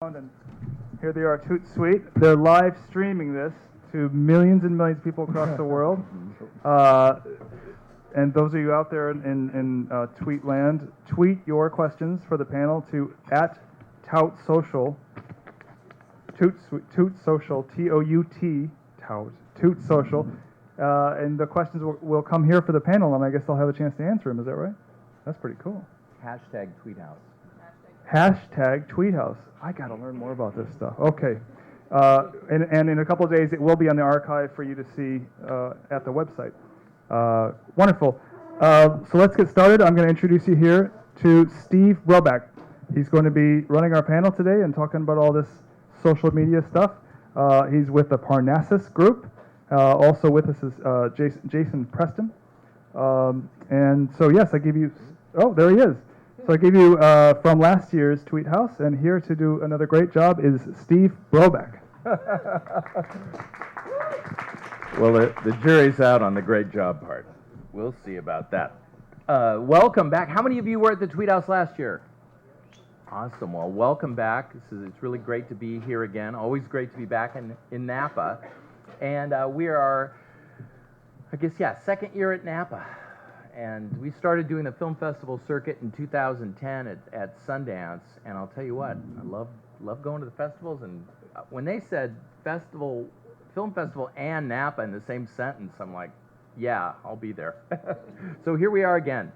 And here they are, ToutSuite. They're live streaming this to millions and millions of people across the world. And those of you out there in tweet land, tweet your questions for the panel to @ToutSocial, ToutSocial, T-O-U-T, ToutSocial. And the questions will come here for the panel, and I guess I'll have a chance to answer them. Is that right? That's pretty cool. Hashtag TweetHouse. Hashtag TweetHouse. I got to learn more about this stuff. Okay. And in a couple of days, it will be on the archive for you to see at the website. Wonderful. So let's get started. I'm going to introduce you here to Steve Brobeck. He's going to be running our panel today and talking about all this social media stuff. He's with the Parnassus Group. Also with us is Jason Preston. And so, yes, I give you... Oh, there he is. So I gave you from last year's TweetHouse, and here to do another great job is Steve Brobeck. Well, the jury's out on the great job part. We'll see about that. Welcome back. How many of you were at the TweetHouse last year? Awesome. Well, welcome back. It's really great to be here again. Always great to be back in Napa. And we are, I guess, second year at Napa. And we started doing the film festival circuit in 2010 at Sundance, and I'll tell you what, I love going to the festivals. And when they said film festival and Napa in the same sentence, I'm like, yeah, I'll be there. So here we are again.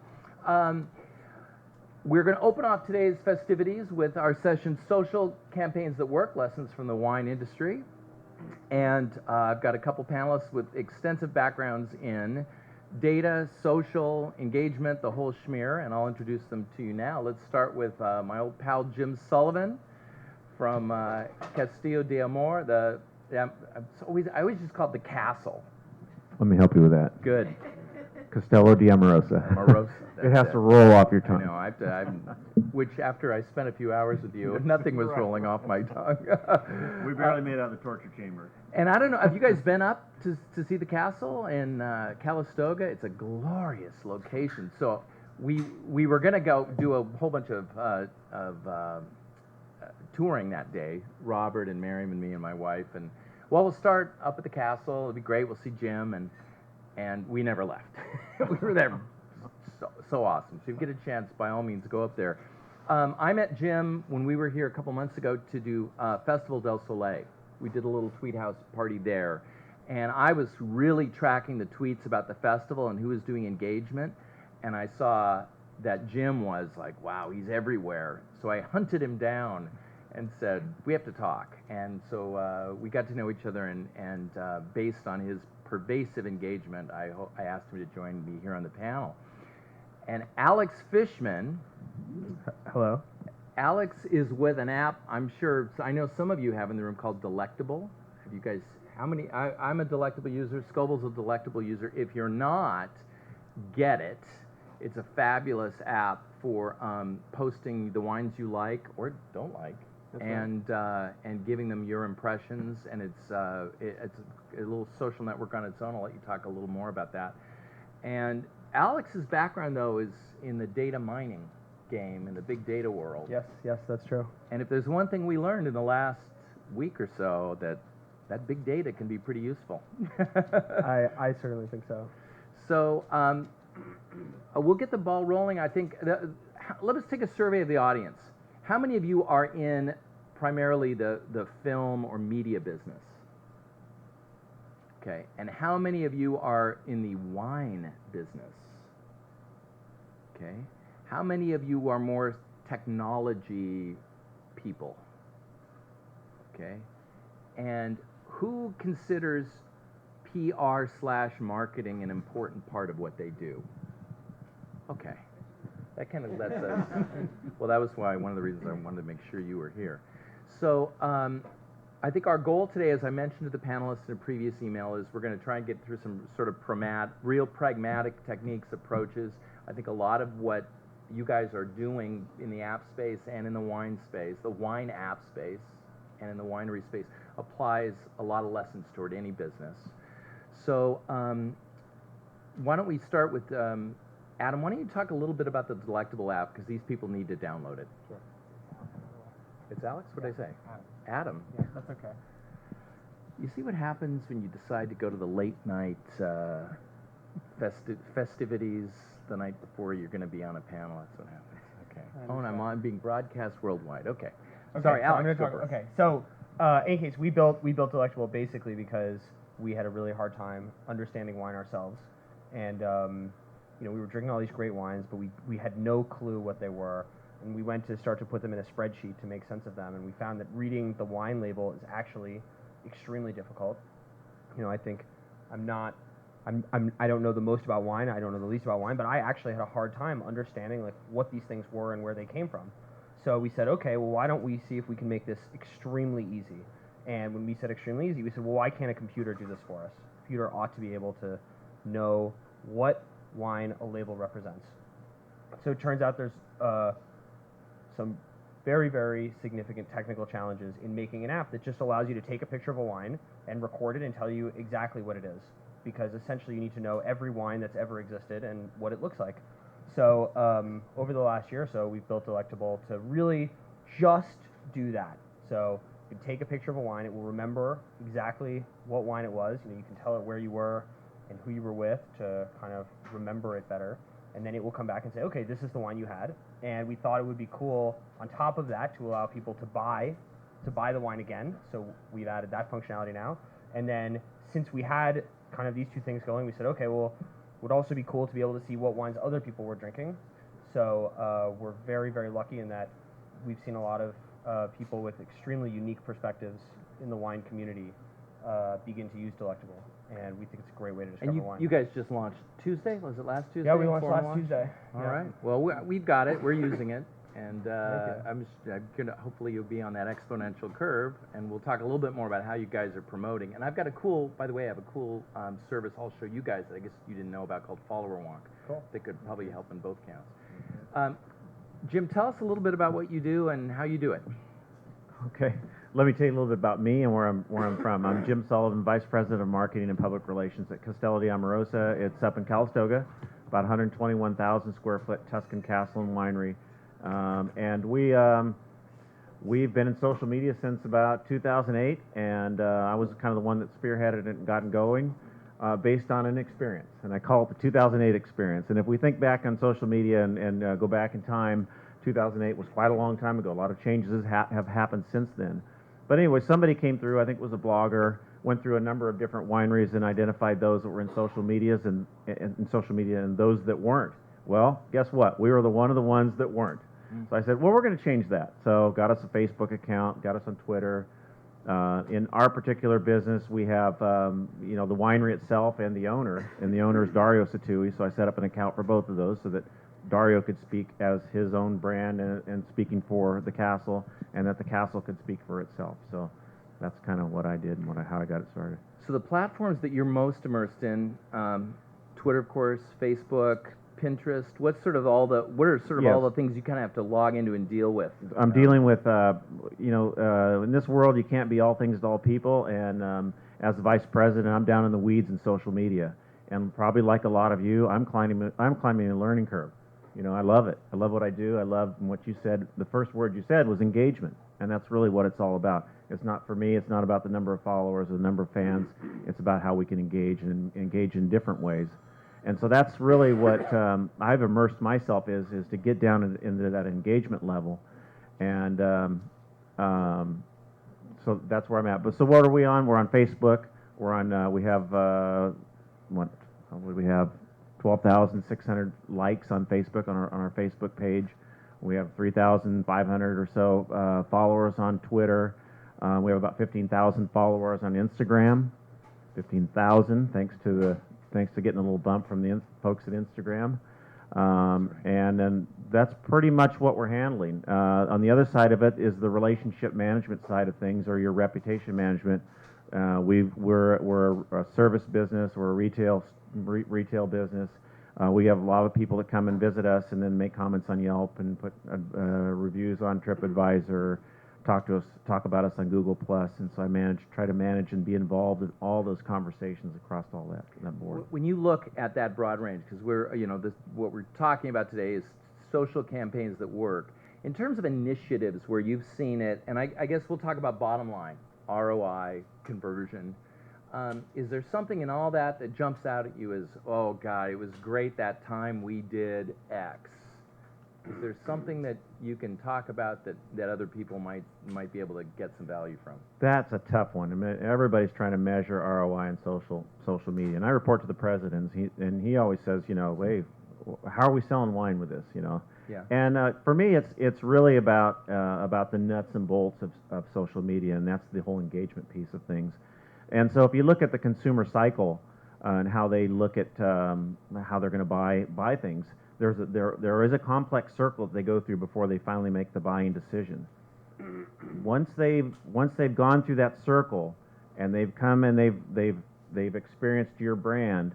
We're going to open off today's festivities with our session, Social Campaigns That Work, Lessons from the Wine Industry. And I've got a couple panelists with extensive backgrounds in data, social, engagement, the whole schmear, and I'll introduce them to you now. Let's start with my old pal Jim Sullivan from Castillo de Amor. I always just call it the castle. Let me help you with that. Good. Castello di Amorosa. Amorosa. It has to roll off your tongue. I know. Which after I spent a few hours with you, nothing was rolling off my tongue. We barely made it out of the torture chamber. And I don't know, have you guys been up to see the castle in Calistoga? It's a glorious location. So we were going to go do a whole bunch of touring that day, Robert and Miriam and me and my wife. And we'll start up at the castle. It'll be great. We'll see Jim, and we never left. We were there. So awesome. So if you get a chance, by all means, go up there. I met Jim when we were here a couple months ago to do Festival del Soleil. We did a little TweetHouse party there. And I was really tracking the tweets about the festival and who was doing engagement. And I saw that Jim was like, wow, he's everywhere. So I hunted him down and said, we have to talk. And so we got to know each other, and based on his pervasive engagement, I asked him to join me here on the panel. And Alex Fishman. Hello. Alex is with an app I know some of you have in the room called Delectable. Have you guys, how many? I'm a Delectable user. Scoble's a Delectable user. If you're not, get it. It's a fabulous app for posting the wines you like or don't like. And giving them your impressions, and it's a little social network on its own. I'll let you talk a little more about that. And Alex's background, though, is in the data mining game, in the big data world. Yes, that's true. And if there's one thing we learned in the last week or so, that big data can be pretty useful. I certainly think so. So we'll get the ball rolling. I think, let us take a survey of the audience. How many of you are in primarily the film or media business? Okay, and how many of you are in the wine business? Okay, how many of you are more technology people? Okay, and who considers PR/marketing an important part of what they do? Okay. That kind of lets us, well, that was one of the reasons I wanted to make sure you were here. So I think our goal today, as I mentioned to the panelists in a previous email, is we're going to try and get through some sort of real pragmatic techniques, approaches. I think a lot of what you guys are doing in the app space and in the wine space, the wine app space and in the winery space, applies a lot of lessons toward any business. So why don't we start with Adam, why don't you talk a little bit about the Delectable app, because these people need to download it. Sure. It's Alex? What did I say? Adam. Yeah, that's okay. You see what happens when you decide to go to the late night festivities the night before you're going to be on a panel? That's what happens. Okay. Oh, and I'm being broadcast worldwide. Okay. Sorry, so Alex. I'm gonna talk, okay, so in any case, we built Delectable basically because we had a really hard time understanding wine ourselves, and we were drinking all these great wines, but we had no clue what they were, and we went to start to put them in a spreadsheet to make sense of them, and we found that reading the wine label is actually extremely difficult. I think I don't know the most about wine, I don't know the least about wine, but I actually had a hard time understanding like what these things were and where they came from. So we said, okay, well, why don't we see if we can make this extremely easy? And when we said extremely easy, we said, well, why can't a computer do this for us? A computer ought to be able to know what wine a label represents. So it turns out there's some very, very significant technical challenges in making an app that just allows you to take a picture of a wine and record it and tell you exactly what it is. Because essentially you need to know every wine that's ever existed and what it looks like. So over the last year or so, we've built Delectable to really just do that. So you can take a picture of a wine, it will remember exactly what wine it was. You can tell it where you were and who you were with to kind of remember it better. And then it will come back and say, okay, this is the wine you had. And we thought it would be cool on top of that to allow people to buy the wine again. So we've added that functionality now. And then since we had kind of these two things going, we said, okay, well, it would also be cool to be able to see what wines other people were drinking. So we're very, very lucky in that we've seen a lot of people with extremely unique perspectives in the wine community begin to use Delectable. And we think it's a great way to discover wine. And you guys just launched Tuesday? Was it last Tuesday? Yeah, we launched last Tuesday. All Yeah. right. Well, we've got it. We're using it. And I'm gonna hopefully you'll be on that exponential curve, and we'll talk a little bit more about how you guys are promoting. And I've got by the way, I have a cool service I'll show you guys that I guess you didn't know about called Follower Wonk. Cool. That could probably help in both counts. Jim, tell us a little bit about what you do and how you do it. Okay, let me tell you a little bit about me and where I'm from. I'm Jim Sullivan, Vice President of Marketing and Public Relations at Castello di Amorosa. It's up in Calistoga, about 121,000 square foot Tuscan castle and winery. And we've been in social media since about 2008, and I was kind of the one that spearheaded it and got it going based on an experience, and I call it the 2008 experience. And if we think back on social media and go back in time, 2008 was quite a long time ago. A lot of changes have happened since then. But anyway, somebody came through, I think it was a blogger, went through a number of different wineries and identified those that were in social media and those that weren't. Well, guess what? We were one of the ones that weren't. So I said, well, we're going to change that. So got us a Facebook account, got us on Twitter. In our particular business, we have the winery itself and the owner, and the owner is Dario Satui. So I set up an account for both of those so that Dario could speak as his own brand and speaking for the castle, and that the castle could speak for itself. So that's kind of what I did and how I got it started. So the platforms that you're most immersed in, Twitter, of course, Facebook, Pinterest. What are sort of all the things you kind of have to log into and deal with? I'm dealing with, in this world you can't be all things to all people, and as the vice president, I'm down in the weeds in social media, and probably like a lot of you, I'm climbing a learning curve. I love it. I love what I do. I love what you said. The first word you said was engagement, and that's really what it's all about. It's not for me. It's not about the number of followers or the number of fans. It's about how we can engage in different ways. And so that's really what I've immersed myself is to get down into that engagement level, and so that's where I'm at. But so what are we on? We're on Facebook. We're on. We have what do we have? 12,600 likes on Facebook on our Facebook page. We have 3,500 or so followers on Twitter. We have about 15,000 followers on Instagram. 15,000 thanks to getting a little bump from the folks at Instagram. And then that's pretty much what we're handling. On the other side of it is the relationship management side of things, or your reputation management. We're a service business. We're a retail business. We have a lot of people that come and visit us and then make comments on Yelp and put reviews on TripAdvisor, talk about us on Google Plus, and so I try to manage and be involved in all those conversations across all that board. When you look at that broad range, because what we're talking about today is social campaigns that work. In terms of initiatives where you've seen it, and I guess we'll talk about bottom line, ROI, conversion. Is there something in all that that jumps out at you as, oh God, it was great that time we did X? Is there something that you can talk about that other people might be able to get some value from? That's a tough one. I mean, everybody's trying to measure ROI in social media, and I report to the president, and he always says, you know, hey, how are we selling wine with this, you know? Yeah. And for me, it's really about the nuts and bolts of social media, and that's the whole engagement piece of things. And so if you look at the consumer cycle and how they look at how they're going to buy things, there is a complex circle that they go through before they finally make the buying decision. Once they've gone through that circle and they've come and they've experienced your brand,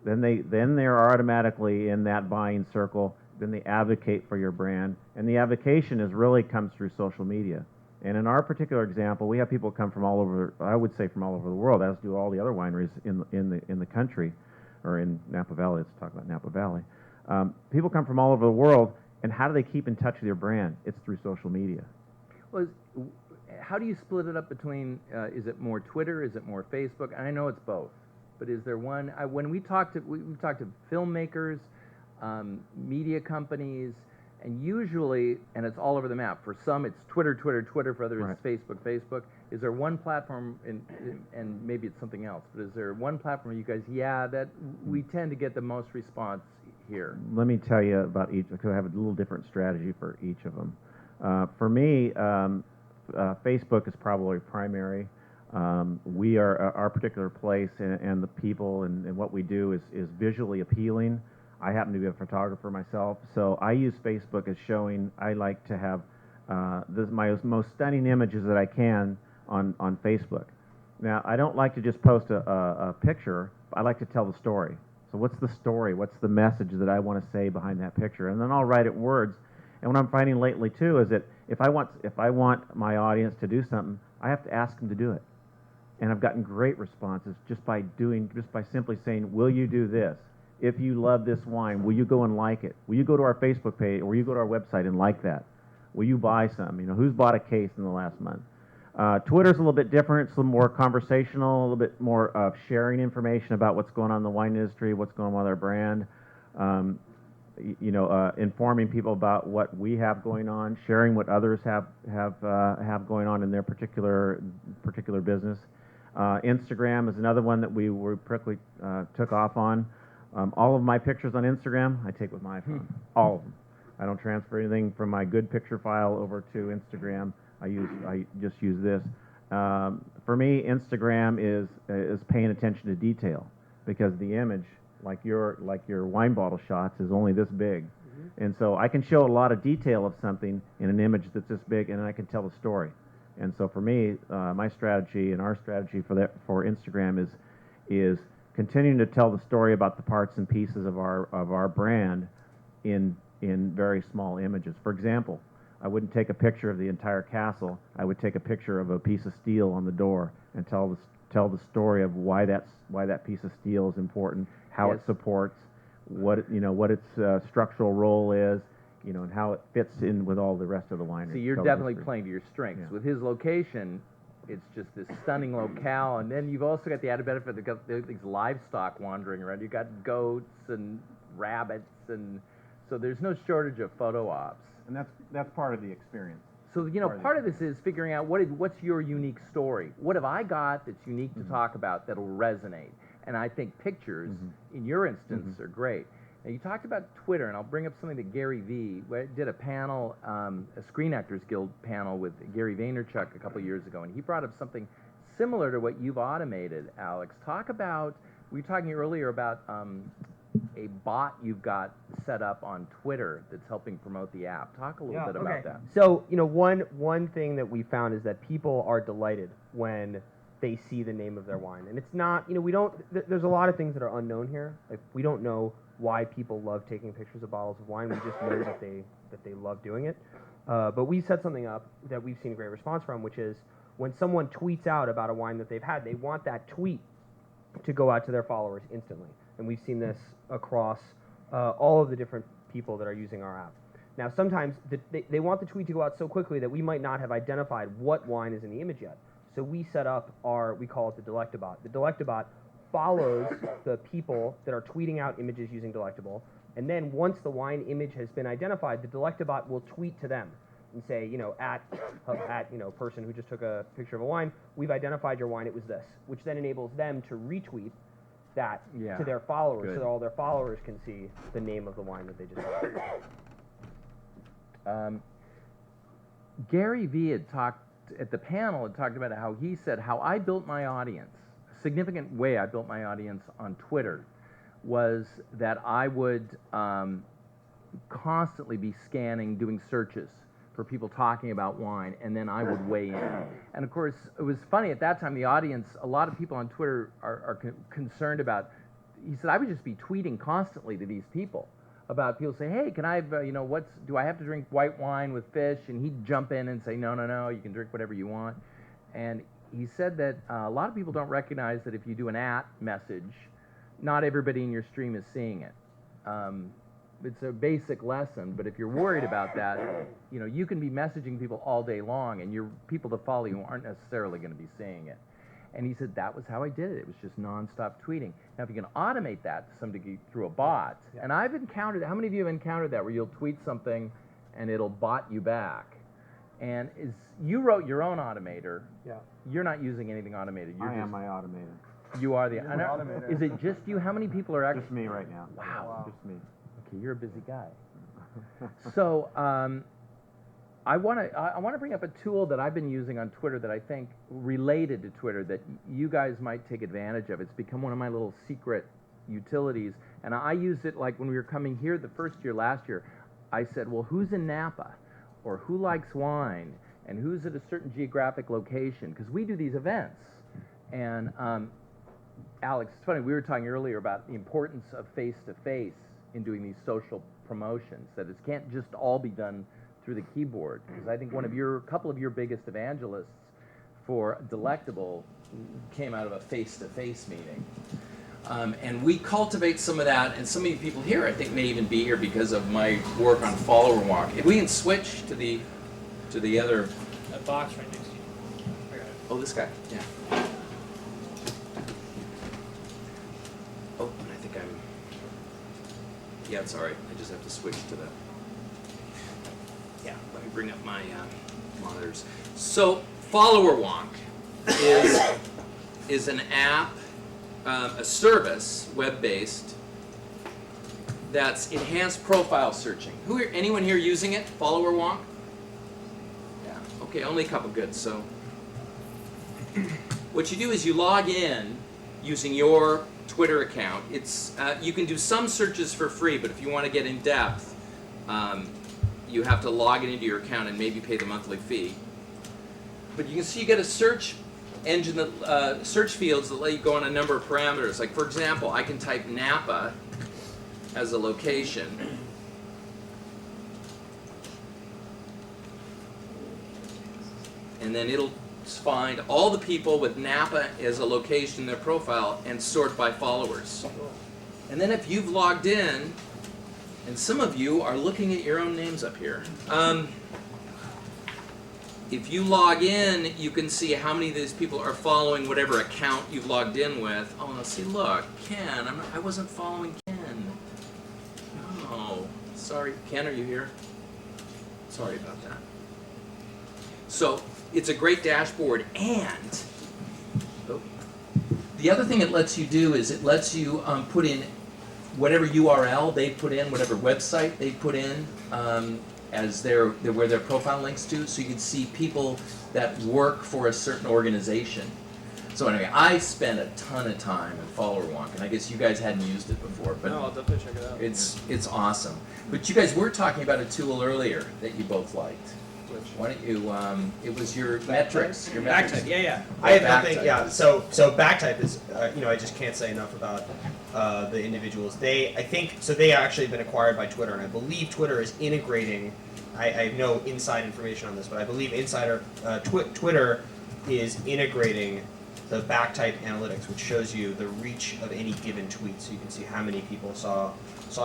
then they're automatically in that buying circle. Then they advocate for your brand, and the advocation really comes through social media. And in our particular example, we have people come from all over, I would say from all over the world, as do all the other wineries in the country, or in Napa Valley. Let's talk about Napa Valley. People come from all over the world, and how do they keep in touch with your brand? It's through social media. Well, how do you split it up between, is it more Twitter, is it more Facebook? And I know it's both, but is there one, when we've talked to filmmakers, media companies, and usually, and it's all over the map. For some, it's Twitter. For others, Right. it's Facebook. Is there one platform, and maybe it's something else, but is there one platform where you guys, that we tend to get the most response here? Let me tell you about each, because I have a little different strategy for each of them. For me, Facebook is probably primary. We are, our particular place and the people and what we do is visually appealing. I happen to be a photographer myself, so I use Facebook as showing. I like to have my most stunning images that I can on Facebook. Now, I don't like to just post a picture. I like to tell the story. So what's the story? What's the message that I want to say behind that picture? And then I'll write it words. And what I'm finding lately too is that if I want my audience to do something, I have to ask them to do it. And I've gotten great responses just by simply saying, "Will you do this? If you love this wine, will you go and like it? Will you go to our Facebook page, or will you go to our website and like that? Will you buy some? You know, who's bought a case in the last month?" Twitter's a little bit different. It's a little more conversational, a little bit more of sharing information about what's going on in the wine industry, what's going on with our brand, informing people about what we have going on, sharing what others have going on in their particular business. Instagram is another one that we quickly took off on. All of my pictures on Instagram, I take with my iPhone. All of them. I don't transfer anything from my good picture file over to Instagram. I just use this. For me, Instagram is paying attention to detail, because the image, like your wine bottle shots, is only this big, and so I can show a lot of detail of something in an image that's this big, and I can tell the story. And so for me, my strategy and our strategy for Instagram is continuing to tell the story about the parts and pieces of our brand in very small images. For example, I wouldn't take a picture of the entire castle. I would take a picture of a piece of steel on the door and tell the story of why that piece of steel is important, how Yes. it supports, what its structural role is, and how it fits in with all the rest of the winery. So you're definitely playing to your strengths. Yeah. With his location, it's just this stunning locale, and then you've also got the added benefit that there's these livestock wandering around. You've got goats and rabbits, and so there's no shortage of photo ops. And that's part of the experience. So part of this is figuring out what's your unique story. What have I got that's unique to talk about that'll resonate? And I think pictures, in your instance, are great. Now, you talked about Twitter, and I'll bring up something that Gary Vee did a panel, a Screen Actors Guild panel with Gary Vaynerchuk a couple years ago, and he brought up something similar to what you've automated, Alex. Talk about, we were talking earlier about a bot you've got set up on Twitter that's helping promote the app. Talk a little bit about that. So, one thing that we found is that people are delighted when they see the name of their wine. And it's not, there's a lot of things that are unknown here. Like, we don't know why people love taking pictures of bottles of wine. We just know that they love doing it. But we set something up that we've seen a great response from, which is when someone tweets out about a wine that they've had, they want that tweet to go out to their followers instantly. And we've seen this across all of the different people that are using our app. Now, sometimes they want the tweet to go out so quickly that we might not have identified what wine is in the image yet. So we set up we call it the Delectabot. The Delectabot follows the people that are tweeting out images using Delectable, and then once the wine image has been identified, the Delectabot will tweet to them and say, at person who just took a picture of a wine, we've identified your wine, it was this, which then enables them to retweet that to their followers, Good. so that all their followers can see the name of the wine that they just bought. Gary Vee had talked at the panel, had talked about how he said how I built my audience. A significant way I built my audience on Twitter was that I would constantly be scanning, doing searches for people talking about wine, and then I would weigh in. And of course, it was funny at that time. The audience, a lot of people on Twitter are concerned about. He said I would just be tweeting constantly to these people about people say, hey, can I have, do I have to drink white wine with fish? And he'd jump in and say, no, you can drink whatever you want. And he said that a lot of people don't recognize that if you do an message, not everybody in your stream is seeing it. It's a basic lesson, but if you're worried about that, you can be messaging people all day long, and your people that follow you aren't necessarily going to be seeing it. And he said that was how I did it. It was just nonstop tweeting. Now, if you can automate that to some degree through a bot, and I've encountered, how many of you have encountered that where you'll tweet something and it'll bot you back? And you wrote your own automator. Yeah. You're not using anything automated. I am my automator. You are the automator. Is it just you? How many people are actually? Just me right now. Wow. Just me. Okay, you're a busy guy. So I want to bring up a tool that I've been using on Twitter that I think related to Twitter that you guys might take advantage of. It's become one of my little secret utilities, and I used it like when we were coming here the first year, last year. I said, well, who's in Napa, or who likes wine, and who's at a certain geographic location? Because we do these events, and Alex, it's funny, we were talking earlier about the importance of face-to-face in doing these social promotions, that it can't just all be done through the keyboard, because I think a couple of your biggest evangelists for Delectable came out of a face-to-face meeting. And we cultivate some of that, and some of you people here I think may even be here because of my work on Follower Walk. If we can switch to the other... That box right next to you. I got it. Oh, this guy, yeah. Oh, and I think I'm... Yeah, it's all right. I just have to switch to the... Yeah, let me bring up my monitors. So, Follower Walk is an app, a service, web-based, that's enhanced profile searching. Anyone here using it? Follower Walk? Yeah. Okay, only a couple good. So, what you do is you log in using your Twitter account. It's you can do some searches for free, but if you want to get in depth, you have to log it into your account and maybe pay the monthly fee. But you can see you get a search engine, that search fields that let you go on a number of parameters. Like for example, I can type Napa as a location. And then it'll find all the people with Napa as a location in their profile and sort by followers. And then if you've logged in, and some of you are looking at your own names up here. If you log in, you can see how many of these people are following whatever account you've logged in with. Oh, let's see, look, Ken, I wasn't following Ken. Oh, sorry. Ken, are you here? Sorry about that. So, it's a great dashboard, and the other thing it lets you do is it lets you put in whatever URL they put in, whatever website they put in as where their profile links to, so you can see people that work for a certain organization. So anyway, I spent a ton of time in Follower Walk, and I guess you guys hadn't used it before, but No, I'll definitely check it out. it's awesome. But you guys were talking about a tool earlier that you both liked. Which? Why don't you? It was your metrics. Your Backtype, yeah. Yeah, I have backtype. nothing. Yeah, so Backtype is, I just can't say enough about the individuals. They actually have been acquired by Twitter, and I believe Twitter is integrating. I have no inside information on this, but I believe Twitter is integrating the Backtype analytics, which shows you the reach of any given tweet, so you can see how many people saw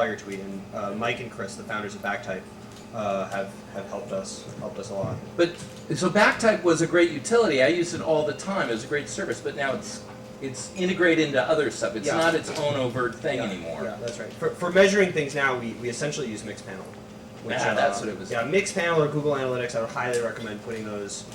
your tweet. And Mike and Chris, the founders of Backtype, have helped us a lot. But so Backtype was a great utility. I use it all the time. It was a great service, but now it's integrated into other stuff. It's Yeah. not its own overt thing Yeah, anymore. Yeah, that's right. For measuring things now, we essentially use Mixpanel. Which, That's what it was. Yeah, Mixpanel or Google Analytics, I would highly recommend putting those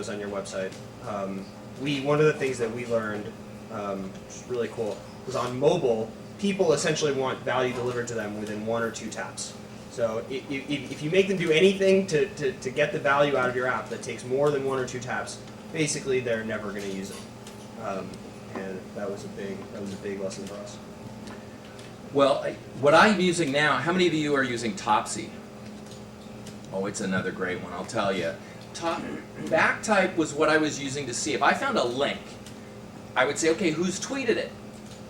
on your website. One of the things that we learned, which is really cool, was on mobile, people essentially want value delivered to them within 1 or 2 taps. So if you make them do anything to get the value out of your app that takes more than 1 or 2 taps, basically they're never going to use it. And that was a big lesson for us. Well, what I'm using now, how many of you are using ToutSuite? Oh, it's another great one, I'll tell you. Backtype was what I was using to see. If I found a link, I would say, okay, who's tweeted it?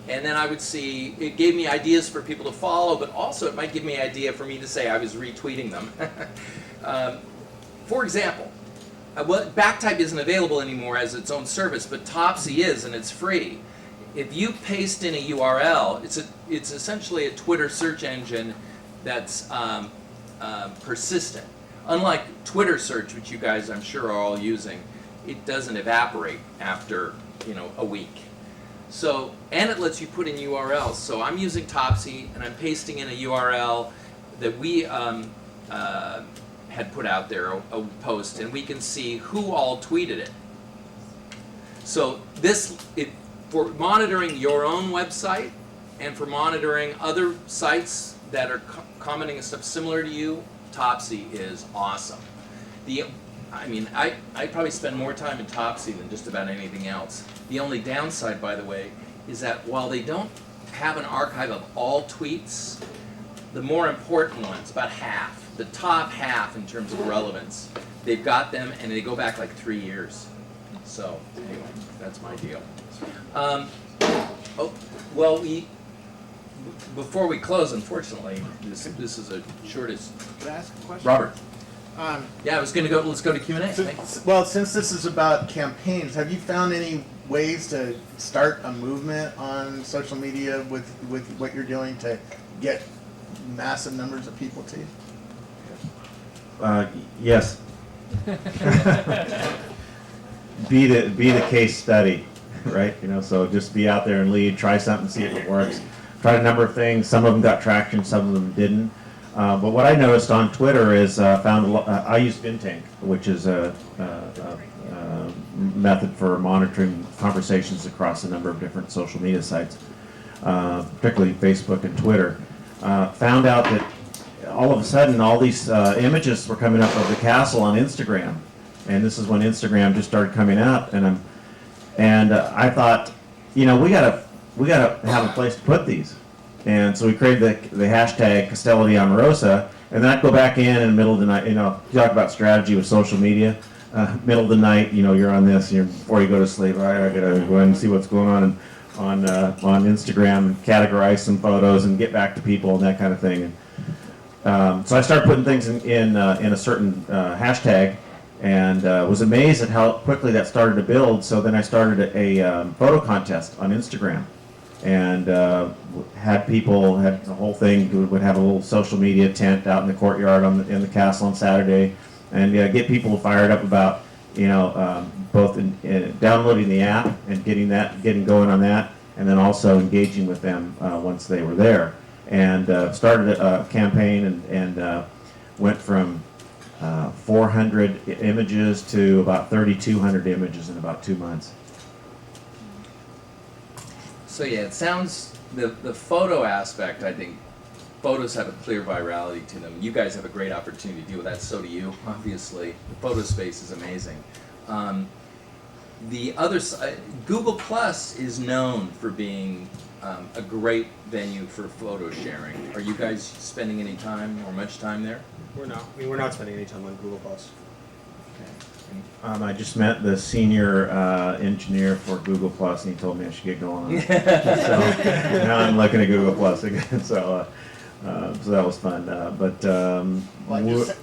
And then I would see, it gave me ideas for people to follow, but also it might give me an idea for me to say I was retweeting them. For example, Backtype isn't available anymore as its own service, but ToutSuite is, and it's free. If you paste in a URL, it's essentially a Twitter search engine that's persistent. Unlike Twitter search, which you guys I'm sure are all using, it doesn't evaporate after a week. So, and it lets you put in URLs. So I'm using ToutSuite and I'm pasting in a URL that we had put out there, a post, and we can see who all tweeted it. So for monitoring your own website and for monitoring other sites that are commenting on stuff similar to you, ToutSuite is awesome. I probably spend more time in ToutSuite than just about anything else. The only downside, by the way, is that while they don't have an archive of all tweets, the more important ones, about half, the top half in terms of relevance, they've got them and they go back like 3 years. So anyway, that's my deal. Before we close, unfortunately, this is the shortest. Can I ask a question? Robert. Yeah, let's go to Q&A. Well, since this is about campaigns, have you found any ways to start a movement on social media with what you're doing to get massive numbers of people to you? Yes. Be the case study, right? So just be out there and lead, try something, see if it works. Tried a number of things. Some of them got traction, some of them didn't. But what I noticed on Twitter is I use Vintank, which is a method for monitoring conversations across a number of different social media sites, particularly Facebook and Twitter. Found out that all of a sudden all these images were coming up of the castle on Instagram, and this is when Instagram just started coming up, and I thought, we gotta have a place to put these. And so we created the hashtag Castelli Amorosa, and then I'd go back in the middle of the night, talk about strategy with social media. Middle of the night, you're on this, before you go to sleep, all right, I gotta go and see what's going on Instagram, and categorize some photos and get back to people and that kind of thing. And, so I started putting things in a certain hashtag, and was amazed at how quickly that started to build. So then I started a photo contest on Instagram, and had the whole thing, would have a little social media tent out in the courtyard in the castle on Saturday, and get people fired up about both in downloading the app and getting going on that, and then also engaging with them once they were there, and started a campaign and went from 400 images to about 3,200 images in about 2 months. So yeah, it sounds, the photo aspect, I think, photos have a clear virality to them. You guys have a great opportunity to deal with that, so do you, obviously. The photo space is amazing. The other side, Google Plus is known for being a great venue for photo sharing. Are you guys spending any time or much time there? We're not spending any time on Google Plus. I just met the senior engineer for Google Plus, and he told me I should get going on it. So now I'm looking at Google Plus again. So that was fun.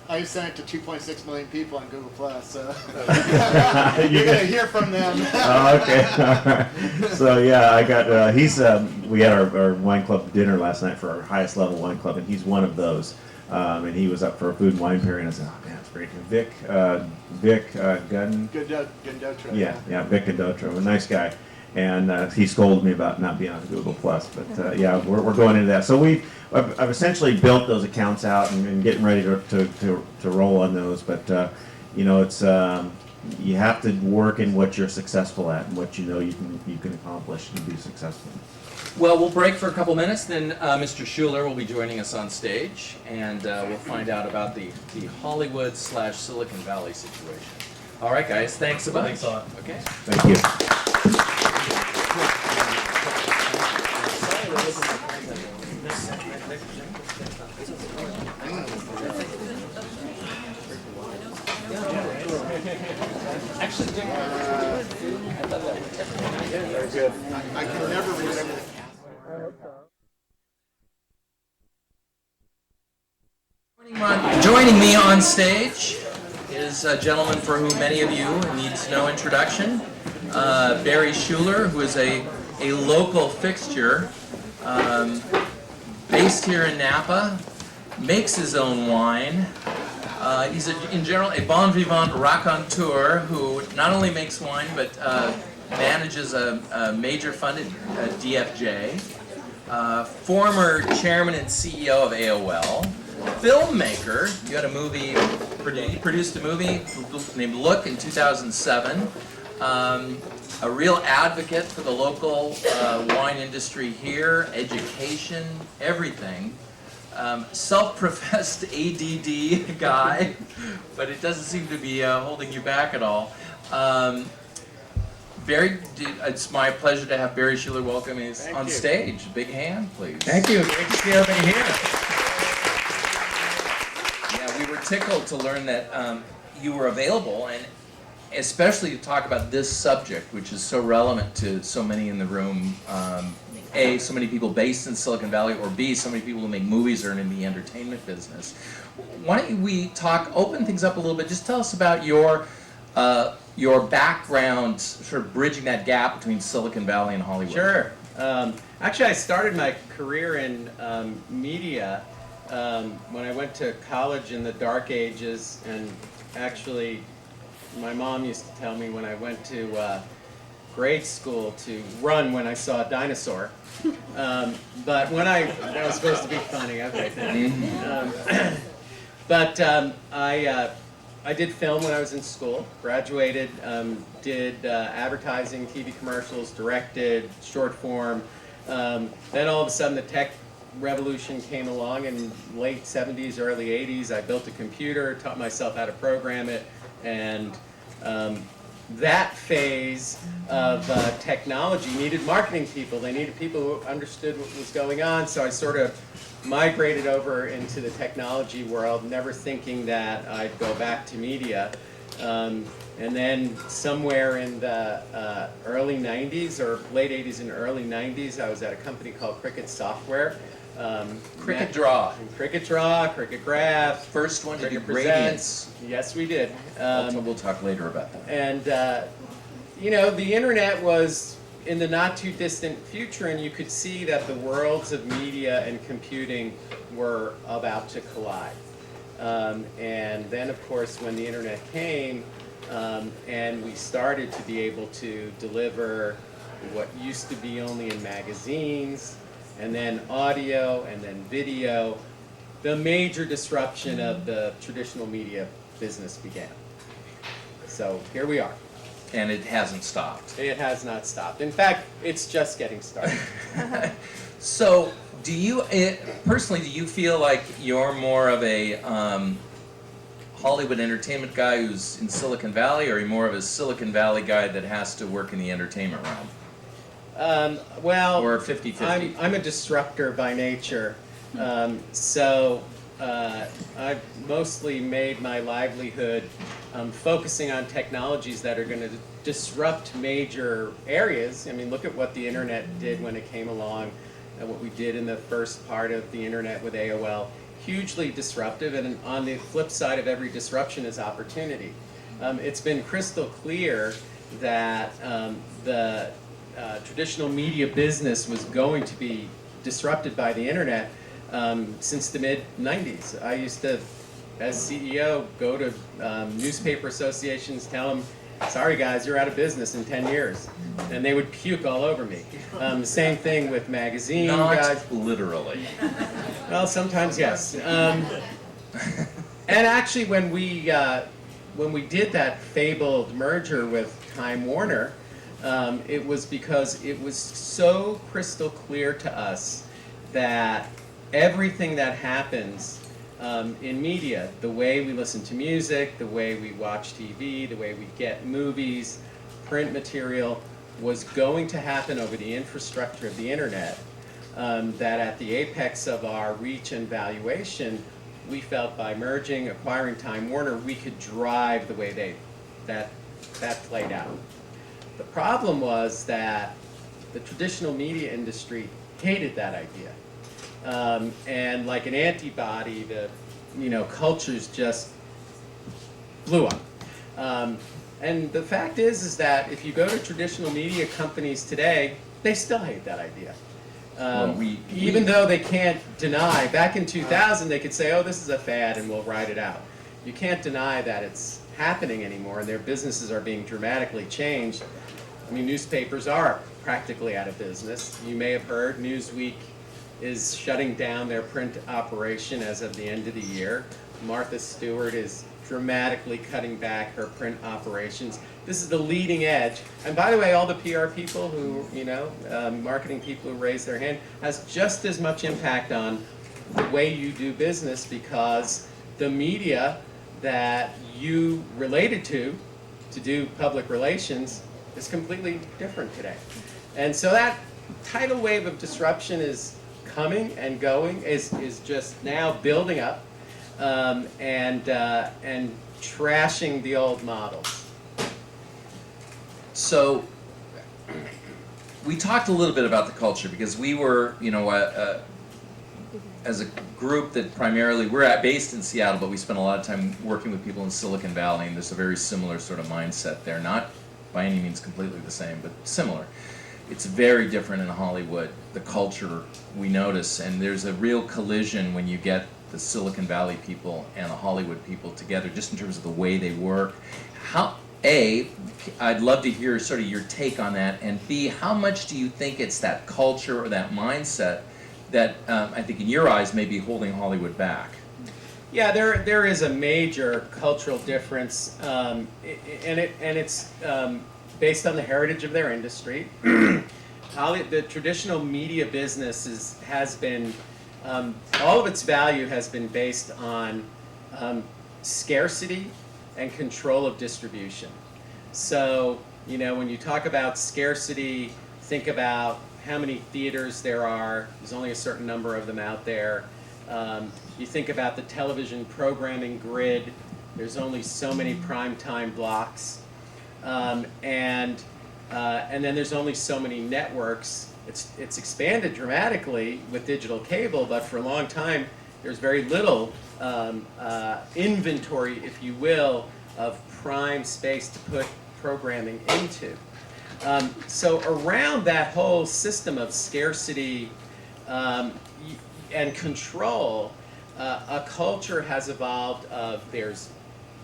I sent it to 2.6 million people on Google Plus, so you're gonna hear from them. Oh, okay. All right. So yeah, I got. We had our wine club dinner last night for our highest level wine club, and he's one of those. and he was up for a food and wine pairing. I said, "Oh man, it's great." Vic Gunn. Gundotro. Yeah, Vic Gundotro, a nice guy, and he scolded me about not being on Google Plus. But yeah, we're going into that. So I've essentially built those accounts out and getting ready to roll on those. But you know, it's you have to work in what you're successful at and what you know you can accomplish and be successful. Well, we'll break for a couple minutes, then Mr. Schuler will be joining us on stage, and we'll find out about the Hollywood/Silicon Valley situation. All right, guys, thanks a bunch. Thanks a lot. Okay. Thank you. Actually, I can never remember. Joining me on stage is a gentleman for whom many of you needs no introduction, Barry Schuler, who is a local fixture, based here in Napa, makes his own wine. He's in general a bon vivant raconteur who not only makes wine but manages a major fund at DFJ, former chairman and CEO of AOL, filmmaker. You had a movie, you produced a movie named Look in 2007. A real advocate for the local wine industry here, education, everything. Self-professed ADD guy, but it doesn't seem to be holding you back at all. Barry, it's my pleasure to have Barry Schuler welcome us on stage. Big hand, please. Thank you. Great to see everybody here. Yeah, we were tickled to learn that you were available, and especially to talk about this subject, which is so relevant to so many in the room. A, so many people based in Silicon Valley, or B, so many people who make movies or are in the entertainment business. Why don't we open things up a little bit, just tell us about your background, sort of bridging that gap between Silicon Valley and Hollywood. Sure. Actually, I started my career in media when I went to college in the dark ages, and actually my mom used to tell me when I went to grade school to run when I saw a dinosaur. But when that was supposed to be funny, okay. But I did film when I was in school, graduated, did advertising, TV commercials, directed, short form. Then all of a sudden the tech revolution came along in late 70s, early 80s. I built a computer, taught myself how to program it, and that phase of technology needed marketing people. They needed people who understood what was going on, so I sort of migrated over into the technology world, never thinking that I'd go back to media. And then somewhere in the early 90s, or late 80s and early 90s, I was at a company called Cricket Software. Cricket Draw. Cricket Draw, Cricket Graph. First one to do Cricket gradients. Presents. Yes, we did. We'll talk later about that. And, you know, the internet was in the not too distant future, and you could see that the worlds of media and computing were about to collide. And then, of course, when the internet came, and we started to be able to deliver what used to be only in magazines, and then audio, and then video, the major disruption of the traditional media business began. So here we are. And it hasn't stopped. It has not stopped. In fact, it's just getting started. So, personally, do you feel like you're more of a Hollywood entertainment guy who's in Silicon Valley, or are you more of a Silicon Valley guy that has to work in the entertainment realm? Well, or 50-50? I'm a disruptor by nature. So I've mostly made my livelihood focusing on technologies that are going to disrupt major areas. I mean, look at what the internet did when it came along, and what we did in the first part of the internet with AOL. Hugely disruptive, and on the flip side of every disruption is opportunity. It's been crystal clear that the traditional media business was going to be disrupted by the internet. since the mid 90s. I used to, as CEO, go to newspaper associations, tell them, sorry guys, you're out of business in 10 years. And they would puke all over me. Same thing with magazine guys. Not literally. Well, sometimes yes. And actually, when we did that fabled merger with Time Warner, it was because it was so crystal clear to us that everything that happens in media, the way we listen to music, the way we watch TV, the way we get movies, print material, was going to happen over the infrastructure of the internet. That at the apex of our reach and valuation, we felt by merging, acquiring Time Warner, we could drive the way that played out. The problem was that the traditional media industry hated that idea. And like an antibody, the cultures just blew up. And the fact is that if you go to traditional media companies today, they still hate that idea. Even though they can't deny, back in 2000 they could say, oh, this is a fad and we'll ride it out. You can't deny that it's happening anymore and their businesses are being dramatically changed. I mean, newspapers are practically out of business. You may have heard Newsweek is shutting down their print operation as of the end of the year. Martha Stewart is dramatically cutting back her print operations. This is the leading edge. And by the way, all the PR people who, marketing people who raise their hand, has just as much impact on the way you do business, because the media that you related to do public relations is completely different today. And so that tidal wave of disruption is coming and going, is just now building up, and trashing the old models. So we talked a little bit about the culture because we were, as a group that primarily, we're based in Seattle, but we spent a lot of time working with people in Silicon Valley, and there's a very similar sort of mindset there. Not by any means completely the same, but similar. It's very different in Hollywood, the culture we notice, and there's a real collision when you get the Silicon Valley people and the Hollywood people together, just in terms of the way they work. I'd love to hear sort of your take on that, and B, how much do you think it's that culture or that mindset that I think in your eyes may be holding Hollywood back? Yeah, there is a major cultural difference, and it's based on the heritage of their industry. The traditional media business has been, all of its value has been based on scarcity and control of distribution. So, when you talk about scarcity, think about how many theaters there are. There's only a certain number of them out there. You think about the television programming grid. There's only so many primetime blocks. And then there's only so many networks. It's expanded dramatically with digital cable, but for a long time, there's very little inventory, if you will, of prime space to put programming into. So around that whole system of scarcity and control, a culture has evolved of there's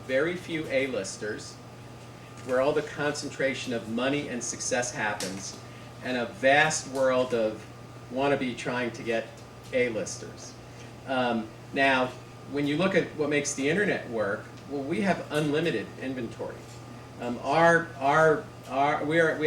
very few A-listers, where all the concentration of money and success happens, and a vast world of wannabe trying to get A-listers. Now, when you look at what makes the internet work, well, we have unlimited inventory. We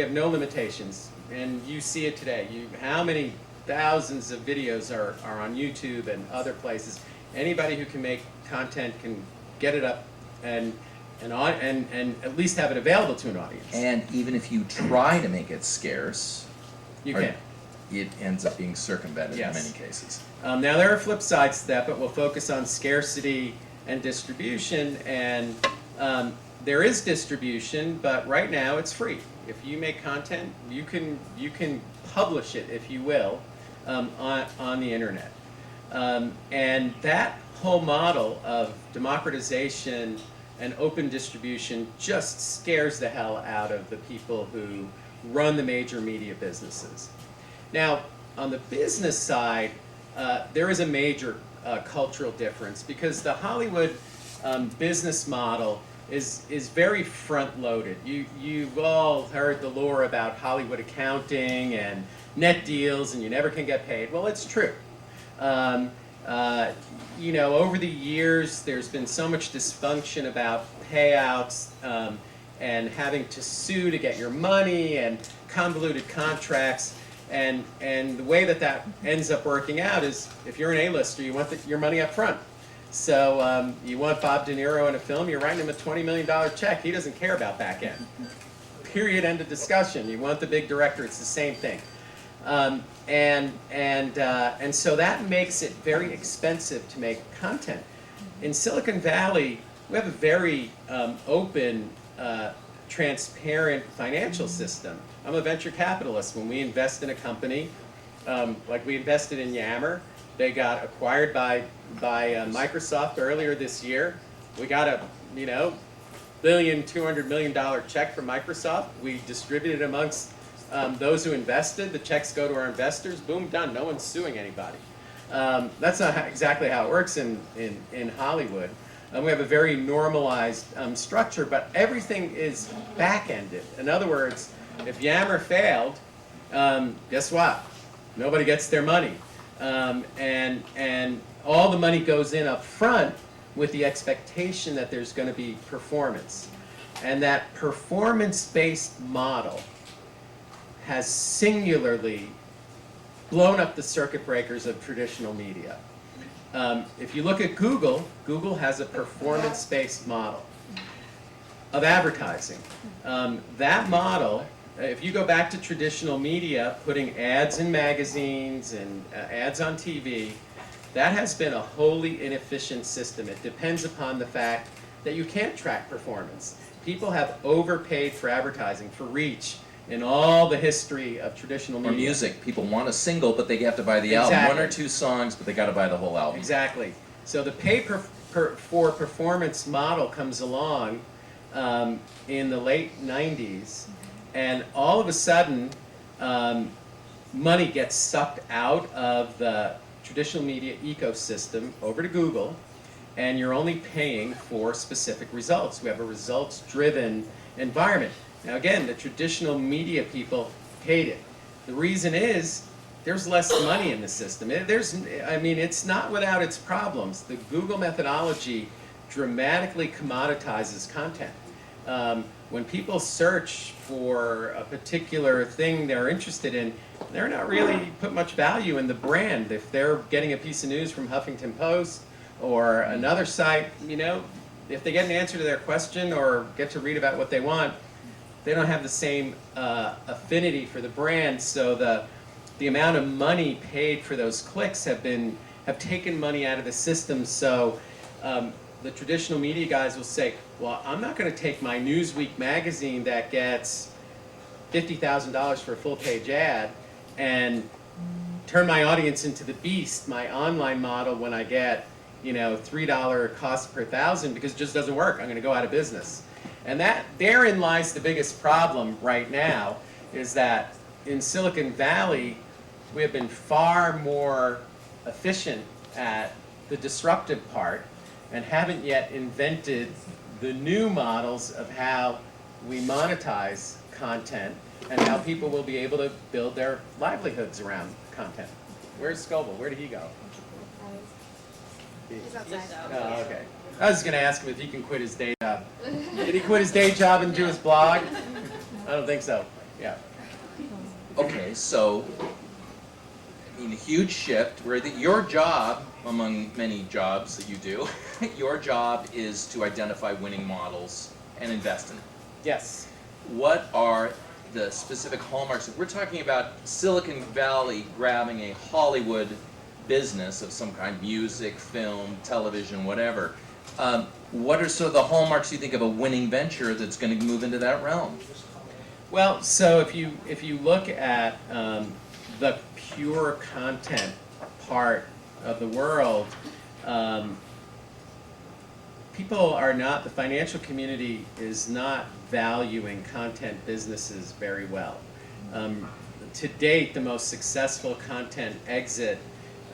have no limitations, and you see it today. How many thousands of videos are on YouTube and other places? Anybody who can make content can get it up and at least have it available to an audience. And even if you try to make it scarce, you can. It ends up being circumvented Yes. in many cases. Now there are flip sides to that, but we'll focus on scarcity and distribution. And there is distribution, but right now it's free. If you make content, you can publish it, if you will, on the internet. And that whole model of democratization and open distribution just scares the hell out of the people who run the major media businesses. Now, on the business side, there is a major cultural difference because the Hollywood business model is very front-loaded. You've all heard the lore about Hollywood accounting and net deals, and you never can get paid. Well, it's true. You know, over the years, there's been so much dysfunction about payouts and having to sue to get your money and convoluted contracts. And the way that ends up working out is if you're an A-lister, you want your money up front. So you want Bob De Niro in a film, you're writing him a $20 million check. He doesn't care about back end. Period, end of discussion. You want the big director, it's the same thing. And so that makes it very expensive to make content. In Silicon Valley, we have a very open, transparent financial system. I'm a venture capitalist. When we invest in a company, like we invested in Yammer, they got acquired by Microsoft earlier this year. We got a $200 million check from Microsoft. We distributed amongst those who invested. The checks go to our investors. Boom, done. No one's suing anybody. That's not exactly how it works in Hollywood. We have a very normalized structure, but everything is back-ended. In other words, if Yammer failed, guess what? Nobody gets their money. And all the money goes in up front with the expectation that there's going to be performance. And that performance-based model has singularly blown up the circuit breakers of traditional media. If you look at Google, Google has a performance-based model of advertising. That model, if you go back to traditional media, putting ads in magazines and ads on TV, that has been a wholly inefficient system. It depends upon the fact that you can't track performance. People have overpaid for advertising, for reach, in all the history of traditional media. Or music. People want a single, but they have to buy the album. One or two songs, but they got to buy the whole album. Exactly. So the pay for performance model comes along in the late 90s, and all of a sudden, money gets sucked out of the traditional media ecosystem over to Google, and you're only paying for specific results. We have a results-driven environment. Now again, the traditional media people hate it. The reason is there's less money in the system. It's not without its problems. The Google methodology dramatically commoditizes content. When people search for a particular thing they're interested in, they're not really put much value in the brand. If they're getting a piece of news from Huffington Post or another site, if they get an answer to their question or get to read about what they want, they don't have the same affinity for the brand, so the amount of money paid for those clicks have taken money out of the system. So the traditional media guys will say, well, I'm not going to take my Newsweek magazine that gets $50,000 for a full-page ad and turn my audience into the beast, my online model, when I get $3 cost per thousand, because it just doesn't work. I'm going to go out of business. And therein lies the biggest problem right now, is that in Silicon Valley, we have been far more efficient at the disruptive part and haven't yet invented the new models of how we monetize content and how people will be able to build their livelihoods around content. Where's Scoble? Where did he go? He's outside. Oh, okay. I was going to ask him if he can quit his day job. Did he quit his day job and do his blog? I don't think so. Yeah. Okay, so a huge shift where your job, among many jobs that you do, your job is to identify winning models and invest in them. Yes. What are the specific hallmarks? If we're talking about Silicon Valley grabbing a Hollywood business of some kind, music, film, television, whatever, what are sort of the hallmarks you think of a winning venture that's going to move into that realm? Well, so if you look at the pure content part of the world, the financial community is not valuing content businesses very well. To date, the most successful content exit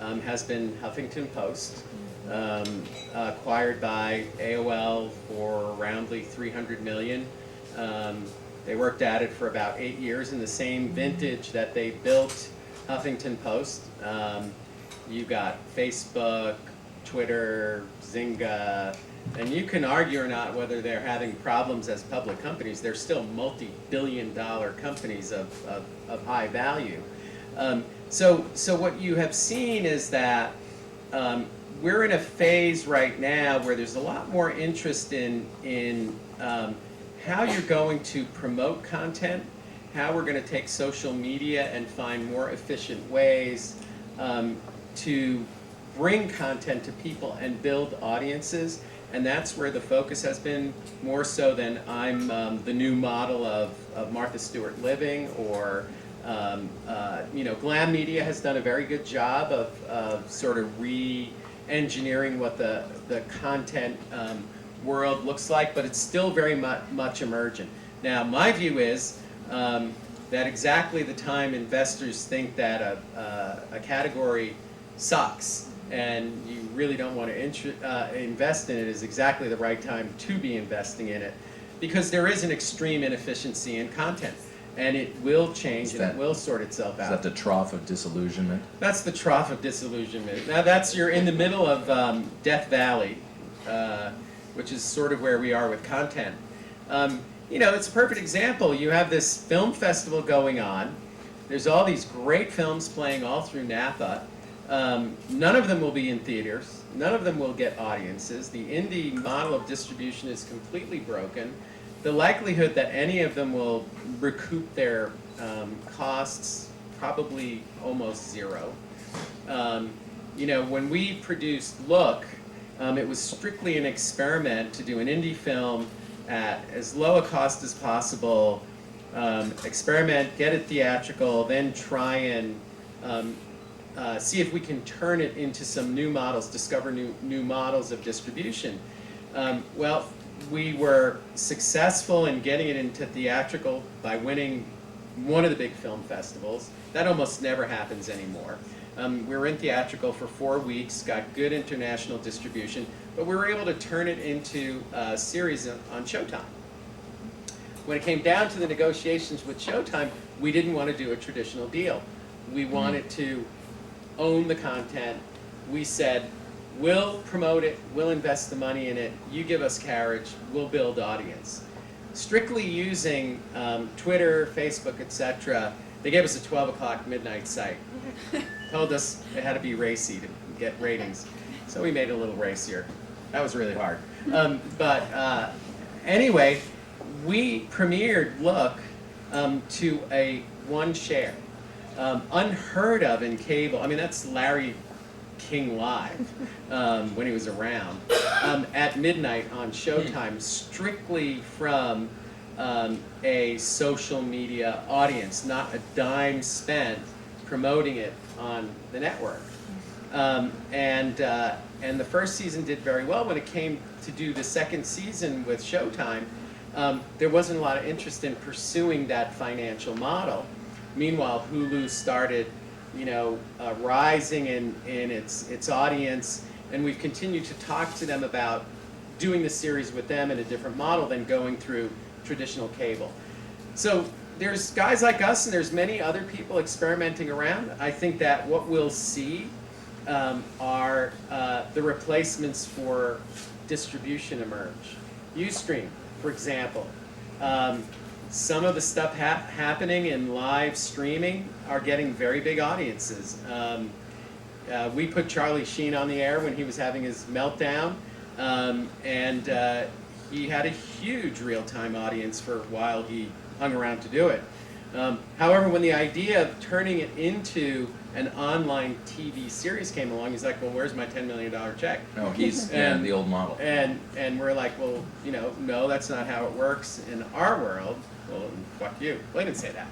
has been Huffington Post, acquired by AOL for roundly $300 million. They worked at it for about 8 years in the same vintage that they built Huffington Post. You got Facebook, Twitter, Zynga, and you can argue or not whether they're having problems as public companies. They're still multi-billion-dollar companies of high value. So what you have seen is that we're in a phase right now where there's a lot more interest in how you're going to promote content, how we're going to take social media and find more efficient ways to bring content to people and build audiences. And that's where the focus has been, more so than I'm the new model of Martha Stewart Living, or Glam Media has done a very good job of sort of re-engineering what the content world looks like, but it's still very much emergent. Now, my view is that exactly the time investors think that a category sucks and you really don't want to invest in it is exactly the right time to be investing in it, because there is an extreme inefficiency in content, and it will change and it will sort itself out. Is that the trough of disillusionment? That's the trough of disillusionment. Now you're in the middle of Death Valley, which is sort of where we are with content. It's a perfect example. You have this film festival going on. There's all these great films playing all through Napa. None of them will be in theaters. None of them will get audiences. The indie model of distribution is completely broken. The likelihood that any of them will recoup their costs, probably almost zero. When we produced Look, it was strictly an experiment to do an indie film at as low a cost as possible, experiment, get it theatrical, then try and see if we can turn it into some new models, discover new models of distribution. Well, we were successful in getting it into theatrical by winning one of the big film festivals. That almost never happens anymore. We were in theatrical for 4 weeks, got good international distribution, but we were able to turn it into a series on Showtime. When it came down to the negotiations with Showtime, we didn't want to do a traditional deal. We wanted to own the content. We said, we'll promote it, we'll invest the money in it, you give us carriage, we'll build audience. Strictly using Twitter, Facebook, etc., they gave us a 12 o'clock midnight site. Told us it had to be racy to get ratings. So we made it a little racier. That was really hard. Anyway, we premiered Look to a 1 share. Unheard of in cable. I mean, that's Larry King Live when he was around. At midnight on Showtime, strictly from a social media audience, not a dime spent promoting it on the network. And the first season did very well. When it came to do the second season with Showtime, there wasn't a lot of interest in pursuing that financial model. Meanwhile, Hulu started, rising in its audience, and we've continued to talk to them about doing the series with them in a different model than going through traditional cable. So there's guys like us, and there's many other people experimenting around. I think that what we'll see are the replacements for distribution emerge. Ustream, for example. Some of the stuff happening in live streaming are getting very big audiences. We put Charlie Sheen on the air when he was having his meltdown, and he had a huge real-time audience for a while he hung around to do it. However, when the idea of turning it into an online TV series came along, he's like, well, where's my $10 million check? Oh, the old model. And we're like, well, no, that's not how it works in our world. Well, fuck you. Well, I didn't say that.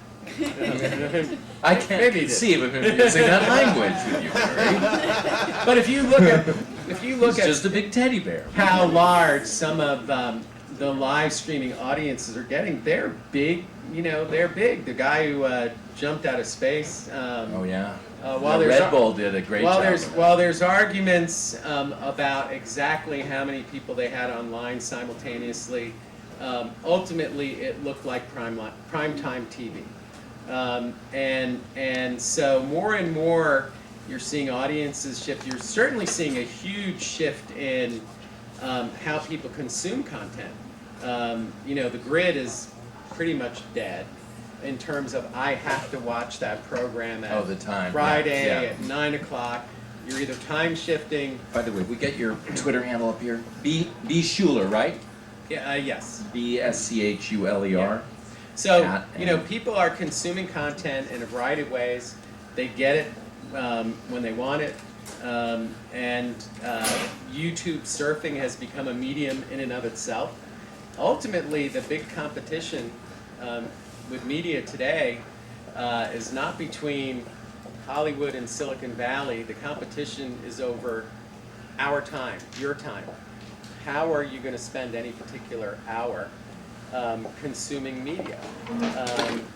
I can't conceive of him using that language with you, Barry. But if you look He's at just a big teddy bear. how large some of the live streaming audiences are getting, they're big. They're big. The guy who jumped out of space. Oh yeah. Red Bull did a great job. While there's arguments about exactly how many people they had online simultaneously, ultimately it looked like primetime TV. And so more and more you're seeing audiences shift. You're certainly seeing a huge shift in how people consume content. The grid is pretty much dead in terms of I have to watch that program at the time. Friday Yeah. at 9 o'clock. You're either time shifting. By the way, we get your Twitter handle up here. B Schuler, right? Yes. BSCHULER. Yeah. So, people are consuming content in a variety of ways. They get it when they want it. And YouTube surfing has become a medium in and of itself. Ultimately, the big competition with media today is not between Hollywood and Silicon Valley. The competition is over our time, your time. How are you going to spend any particular hour consuming media?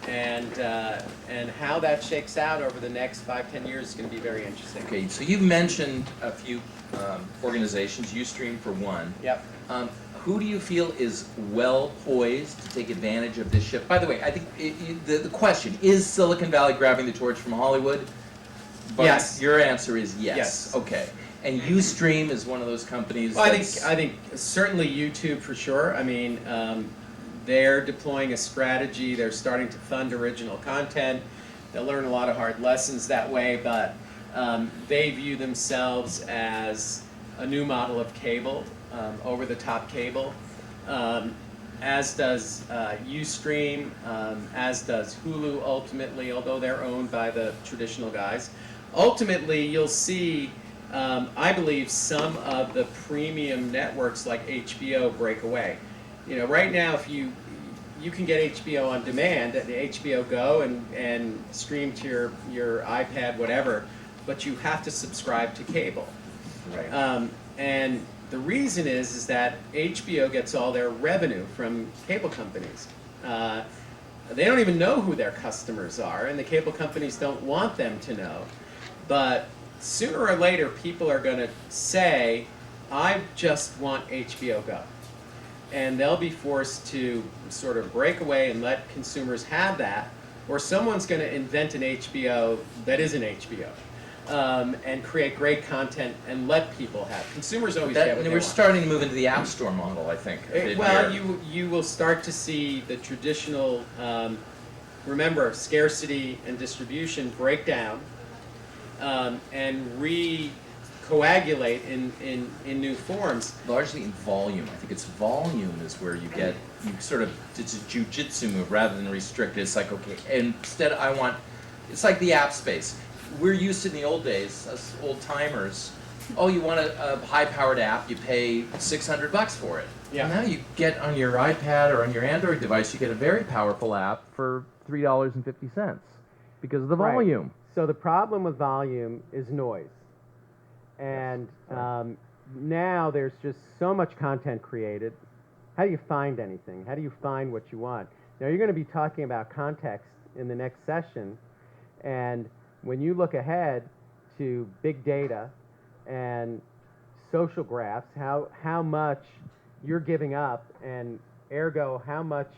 And how that shakes out over the next 5-10 years is going to be very interesting. Okay, so you've mentioned a few organizations, Ustream for one. Yep. Who do you feel is well poised to take advantage of this shift? By the way, I think the question, is Silicon Valley grabbing the torch from Hollywood? But Yes. Your answer is yes. Yes. Okay. And Ustream is one of those companies. Well, I think certainly YouTube for sure. I mean, they're deploying a strategy. They're starting to fund original content. They'll learn a lot of hard lessons that way, but they view themselves as a new model of cable, over-the-top cable, as does Ustream, as does Hulu ultimately, although they're owned by the traditional guys. Ultimately, you'll see, I believe, some of the premium networks like HBO break away. Right now, if you can get HBO on demand at the HBO Go and stream to your iPad, whatever, but you have to subscribe to cable. Right. And the reason is that HBO gets all their revenue from cable companies. They don't even know who their customers are, and the cable companies don't want them to know. But sooner or later, people are going to say, I just want HBO Go. And they'll be forced to sort of break away and let consumers have that, or someone's going to invent an HBO that isn't HBO. And create great content and let people have. Consumers always get what they we're want. starting to move into the App Store model, I think. You will start to see the traditional, remember, scarcity and distribution break down and coagulate in new forms. Largely in volume. I think it's volume is where you get, it's a jujitsu move rather than restricted. It's like, okay, instead it's like the app space. We're used to in the old days, us old timers, you want a high-powered app, you pay $600 for it. Yeah. Now you get on your iPad or on your Android device, you get a very powerful app for $3.50 because of the volume. Right. So the problem with volume is noise. And now there's just so much content created. How do you find anything? How do you find what you want? Now you're going to be talking about context in the next session, and when you look ahead to big data and social graphs, how much you're giving up, and ergo how much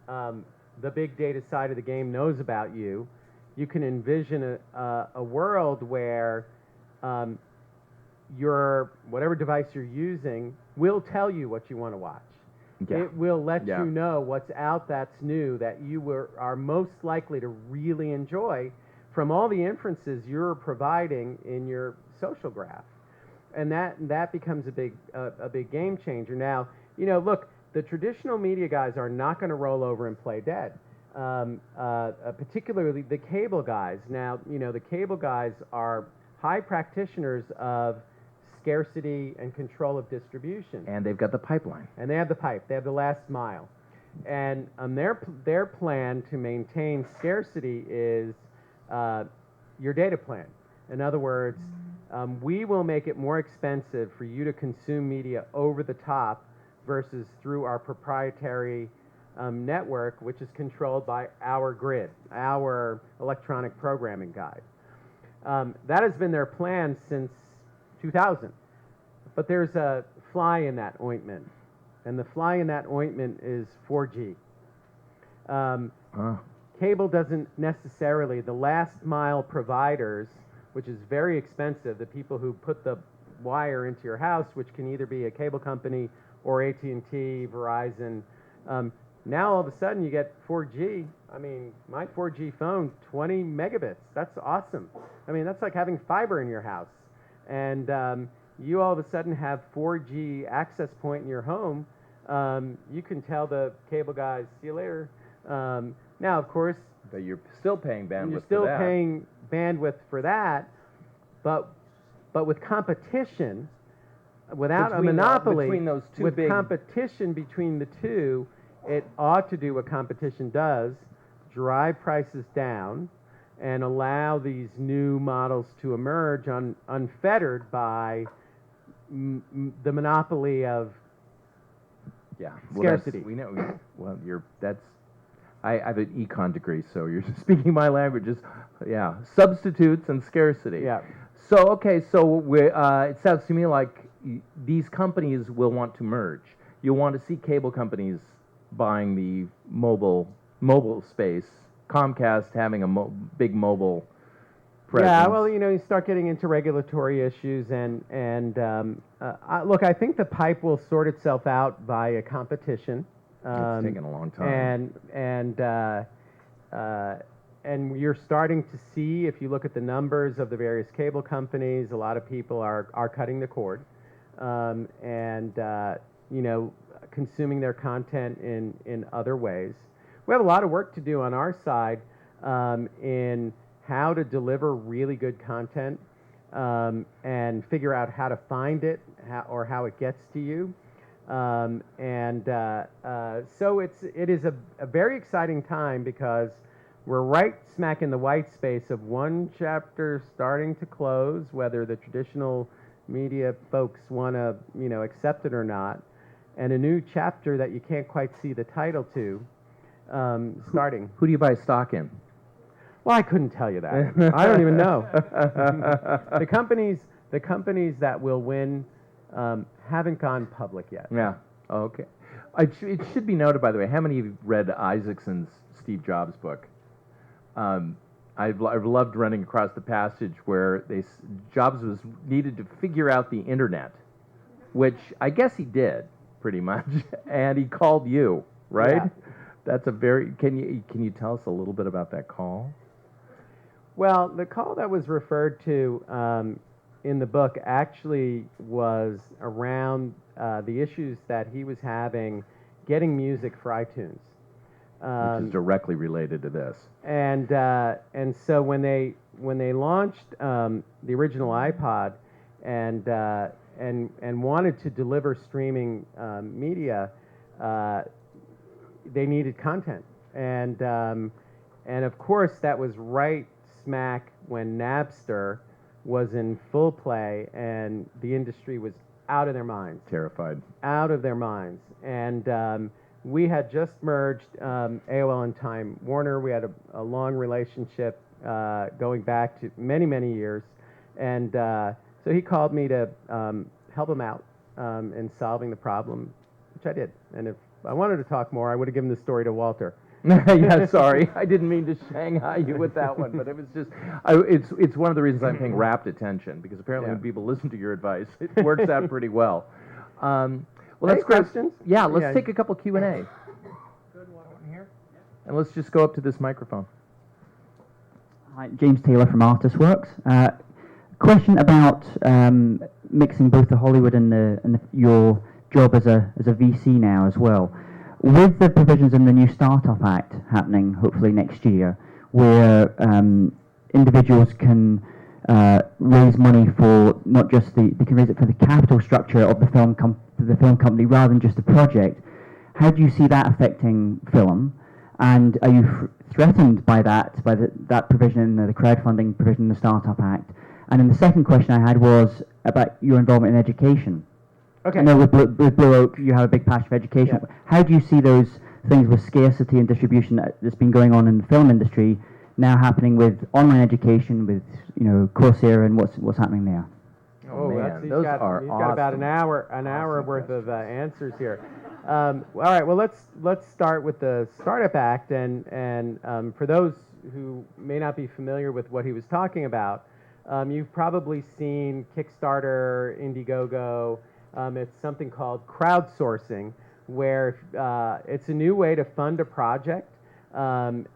the big data side of the game knows about you, you can envision a world where your whatever device you're using will tell you what you want to watch. Yeah. It will let Yeah. you know what's out that's new that you are most likely to really enjoy from all the inferences you're providing in your social graph. And that becomes a big game changer. Now, look, the traditional media guys are not going to roll over and play dead. Particularly the cable guys. Now, the cable guys are high practitioners of scarcity and control of distribution. And they've got the pipeline. And they have the pipe. They have the last mile. And their plan to maintain scarcity is your data plan. In other words, we will make it more expensive for you to consume media over the top versus through our proprietary network, which is controlled by our grid, our electronic programming guide. That has been their plan since 2000. But there's a fly in that ointment, and the fly in that ointment is 4G. Cable doesn't necessarily, the last mile providers, which is very expensive, the people who put the wire into your house, which can either be a cable company or AT&T, Verizon. Now all of a sudden you get 4G. I mean, my 4G phone, 20 megabits. That's awesome. I mean, that's like having fiber in your house. And you all of a sudden have 4G access point in your home. You can tell the cable guys, see you later. Now, of course, But you're still paying bandwidth you're still for that. paying bandwidth for that, but with competition, without Between a monopoly, between those two with big- competition between the two, it ought to do what competition does, drive prices down, and allow these new models to emerge unfettered by the monopoly of Yeah. Well, that's- scarcity. we know. Well, I have an econ degree, so you're speaking my languages. Yeah. Substitutes and scarcity. Yeah. So, okay, so it sounds to me like these companies will want to merge. You'll want to see cable companies buying the mobile space, Comcast having a big mobile presence. Yeah, well, you start getting into regulatory issues, and look, I think the pipe will sort itself out via competition. It's taken a long time. And you're starting to see, if you look at the numbers of the various cable companies, a lot of people are cutting the cord, consuming their content in other ways. We have a lot of work to do on our side in how to deliver really good content and figure out how to find it or how it gets to you. So it is a very exciting time because we're right smack in the white space of one chapter starting to close, whether the traditional media folks want to accept it or not, and a new chapter that you can't quite see the title to starting. Who do you buy stock in? Well, I couldn't tell you that. I don't even know. The companies that will win haven't gone public yet. Yeah. Okay. It should be noted, by the way, how many of you read Isaacson's Steve Jobs book? I've loved running across the passage where Jobs was needed to figure out the internet, which I guess he did pretty much, and he called you, right? Yeah. That's a very. Can you tell us a little bit about that call? Well, the call that was referred to in the book actually was around the issues that he was having getting music for iTunes. Which is directly related to this. And so when they launched the original iPod and wanted to deliver streaming media, they needed content, and of course that was right smack when Napster was in full play and the industry was out of their minds. Terrified. Out of their minds. And we had just merged AOL and Time Warner. We had a long relationship going back to many, many years. And so he called me to help him out in solving the problem, which I did. And if I wanted to talk more, I would have given the story to Walter. Yeah, sorry. I didn't mean to Shanghai you with that one, but it was just, it's one of the reasons I'm paying rapt attention, because apparently when people listen to your advice, it works out pretty well. Well, that's great. Questions? Yeah, let's take a couple Q&A. Good one here. And let's just go up to this microphone. Hi, James Taylor from ArtistWorks. Question about mixing both the Hollywood and your job as a VC now as well. With the provisions in the new Startup Act happening hopefully next year, where individuals can raise money for not just they can raise it for the capital structure of the film company rather than just the project, how do you see that affecting film? And are you threatened by that provision in the crowdfunding provision in the Startup Act? And then the second question I had was about your involvement in education. Okay. I know with Blue Oak you have a big passion for education. Yeah. How do you see those things with scarcity and distribution that's been going on in the film industry now happening with online education, with Coursera and what's happening there. Oh, man, he's those got, are he's got about an hour worth of answers here. All right, well let's start with the Startup Act, and for those who may not be familiar with what he was talking about, you've probably seen Kickstarter, Indiegogo. It's something called crowdsourcing, where it's a new way to fund a project.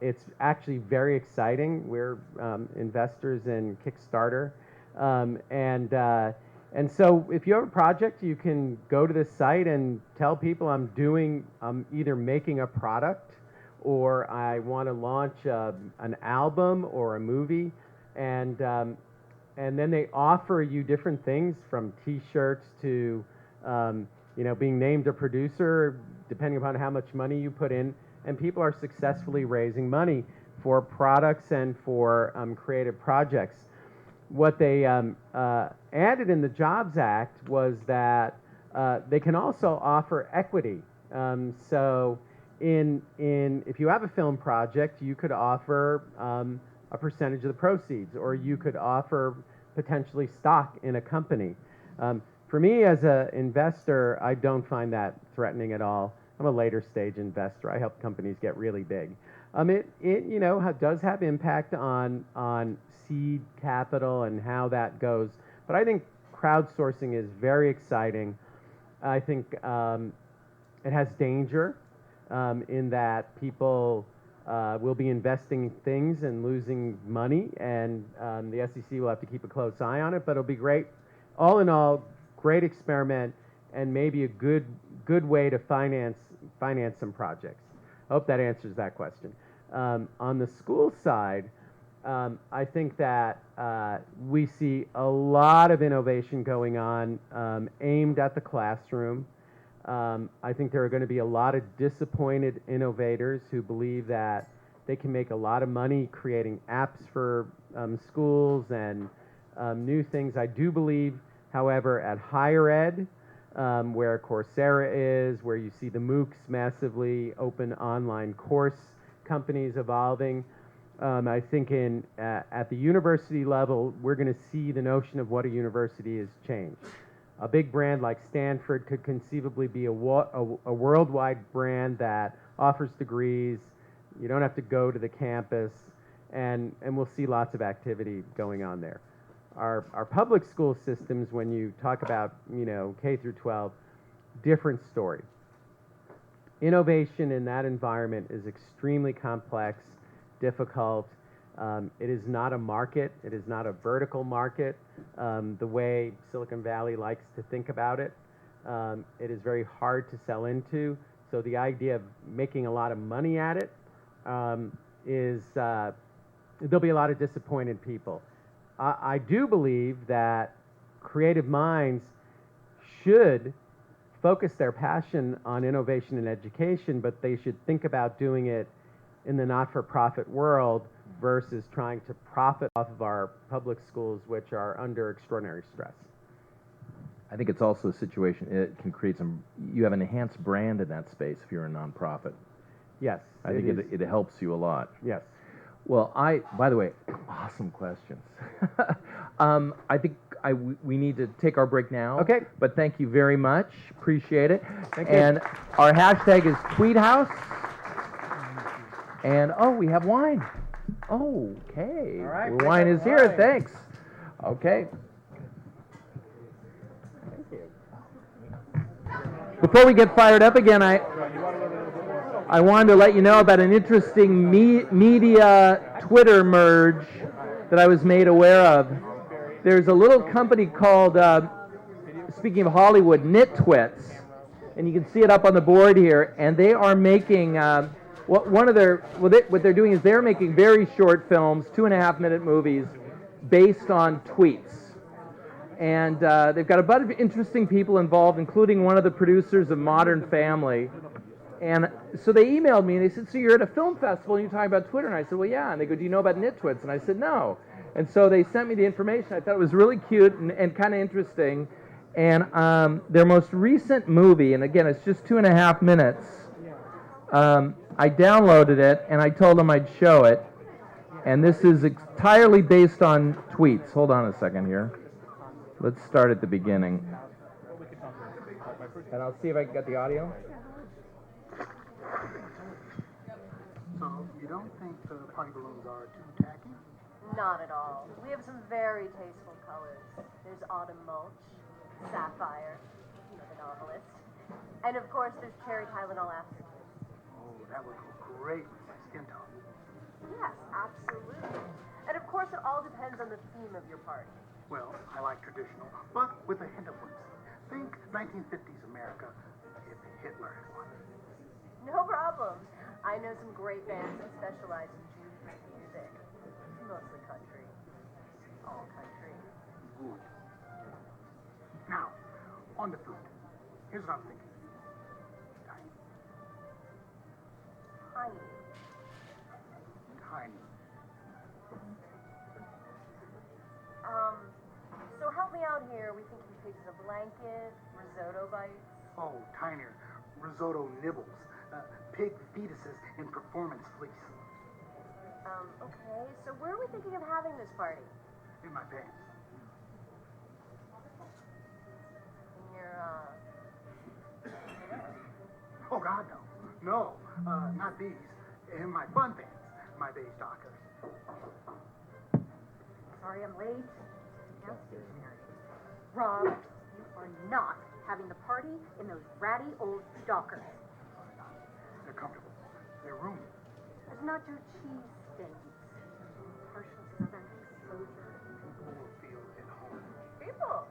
It's actually very exciting. We're investors in Kickstarter. And so if you have a project, you can go to this site and tell people I'm either making a product, or I want to launch an album or a movie, and then they offer you different things from T-shirts to being named a producer, depending upon how much money you put in. And people are successfully raising money for products and for creative projects. What they added in the Jobs Act was that they can also offer equity. So if you have a film project, you could offer a percentage of the proceeds, or you could offer potentially stock in a company. For me as an investor, I don't find that threatening at all. I'm a later stage investor. I help companies get really big. It does have impact on seed capital and how that goes. But I think crowdsourcing is very exciting. I think it has danger in that people will be investing in things and losing money, and the SEC will have to keep a close eye on it. But it'll be great. All in all, great experiment, and maybe a good way to finance some projects. I hope that answers that question. On the school side, I think that we see a lot of innovation going on aimed at the classroom. I think there are going to be a lot of disappointed innovators who believe that they can make a lot of money creating apps for schools and new things. I do believe, however, at higher ed, where Coursera is, where you see the MOOCs massively open online course companies evolving, I think at the university level, we're going to see the notion of what a university is change. A big brand like Stanford could conceivably be a worldwide brand that offers degrees. You don't have to go to the campus, and we'll see lots of activity going on there. Our public school systems, when you talk about K through 12, different story. Innovation in that environment is extremely complex, difficult. It is not a market. It is not a vertical market the way Silicon Valley likes to think about it. It is very hard to sell into. So the idea of making a lot of money at it is there'll be a lot of disappointed people. I do believe that creative minds should focus their passion on innovation and education, but they should think about doing it in the not-for-profit world versus trying to profit off of our public schools, which are under extraordinary stress. I think it's also a situation, it can create you have an enhanced brand in that space if you're a nonprofit. Yes. I think it helps you a lot. Yes. Well, by the way, awesome questions. I think we need to take our break now. Okay. But thank you very much. Appreciate it. Thank you. And our hashtag is TweetHouse. And, we have wine. Okay. All right. Wine is here. Thanks. Okay. Thank you. Before we get fired up again, I wanted to let you know about an interesting media Twitter merge that I was made aware of. There's a little company called, speaking of Hollywood, Nitwits, and you can see it up on the board here, and they are making, what they're doing is they're making very short films, 2.5-minute movies, based on tweets. And they've got a bunch of interesting people involved, including one of the producers of Modern Family. And so they emailed me, and they said, so you're at a film festival, and you're talking about Twitter? And I said, well, yeah. And they go, do you know about Nitwits? And I said, no. And so they sent me the information. I thought it was really cute and kind of interesting. And their most recent movie, and again, it's just 2.5 minutes, I downloaded it, and I told them I'd show it. And this is entirely based on tweets. Hold on a second here. Let's start at the beginning. And I'll see if I can get the audio. So, you don't think the party balloons are too tacky? Not at all. We have some very tasteful colors. There's autumn mulch, sapphire, you know, the novelist. And of course, there's cherry Tylenol aftertaste. Oh, that would go great with my skin tone. Yes, absolutely. And of course, it all depends on the theme of your party. Well, I like traditional, but with a hint of whimsy. Think 1950s America if Hitler had won. No problem. I know some great bands that specialize in June music. Mostly country. All country. Good. Now, on the food. Here's what I'm thinking. Tiny. Tiny. Tiny. So help me out here. We thinking pizza blanket, risotto bites. Oh, tinier. Risotto nibbles. Pig fetuses in performance fleece. Okay. So where are we thinking of having this party? In my pants. In your, Oh, God, no. No, not these. In my fun pants. My beige dockers. Sorry I'm late. Downstairs, Mary. Rob, you are not having the party in those ratty old dockers. They're comfortable. They're roomy. There's nacho cheese stains. Partial southern exposure. People will feel at home. People!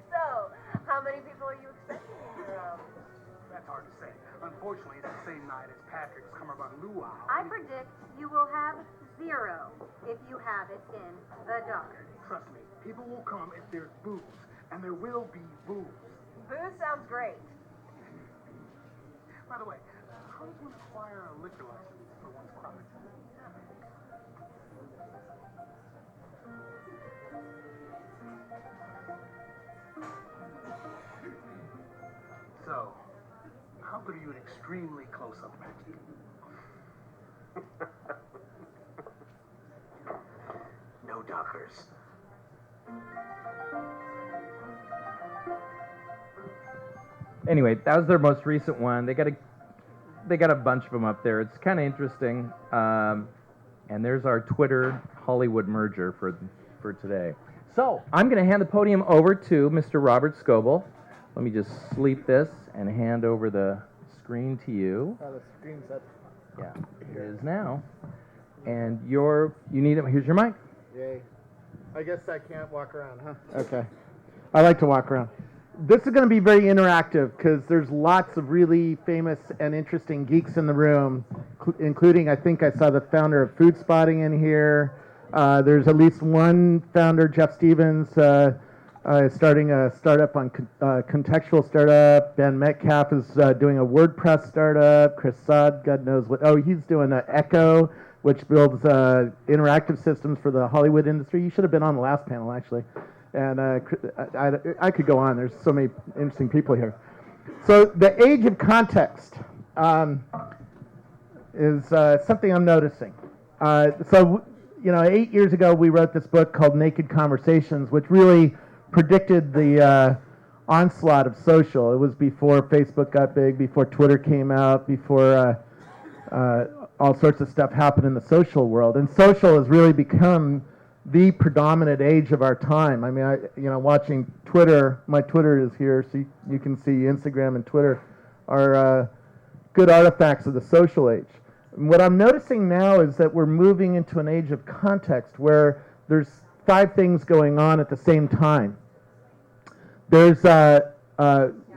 So, how many people are you expecting in your, That's hard to say. Unfortunately, it's the same night as Patrick's Cummerbund Luau. I predict you will have 0 if you have it in the dockers. Trust me, people will come if there's booze, and there will be booze. Booze sounds great. By the way, how does one acquire a liquor license for one's product? So, how good are you at extremely close-up magic? No dockers. Anyway, that was their most recent one. They got a bunch of them up there. It's kind of interesting. And there's our Twitter Hollywood merger for today. So I'm going to hand the podium over to Mr. Robert Scoble. Let me just sleep this and hand over the screen to you. The screen's up. Yeah, it is now. And here's your mic. Yay. I guess I can't walk around, huh? Okay. I like to walk around. This is going to be very interactive because there's lots of really famous and interesting geeks in the room, including, I think I saw the founder of Food Spotting in here. There's at least one founder, Jeff Stevens, starting a startup on contextual startup. Ben Metcalf is doing a WordPress startup. Chris Sod, God knows what. Oh, he's doing Echo, which builds interactive systems for the Hollywood industry. You should have been on the last panel, actually. And I could go on. There's so many interesting people here. So the age of context is something I'm noticing. So 8 years ago, we wrote this book called Naked Conversations, which really predicted the onslaught of social. It was before Facebook got big, before Twitter came out, before all sorts of stuff happened in the social world. And social has really become the predominant age of our time. I mean, watching Twitter, my Twitter is here, so you can see Instagram and Twitter are good artifacts of the social age. And what I'm noticing now is that we're moving into an age of context where there's 5 things going on at the same time. There's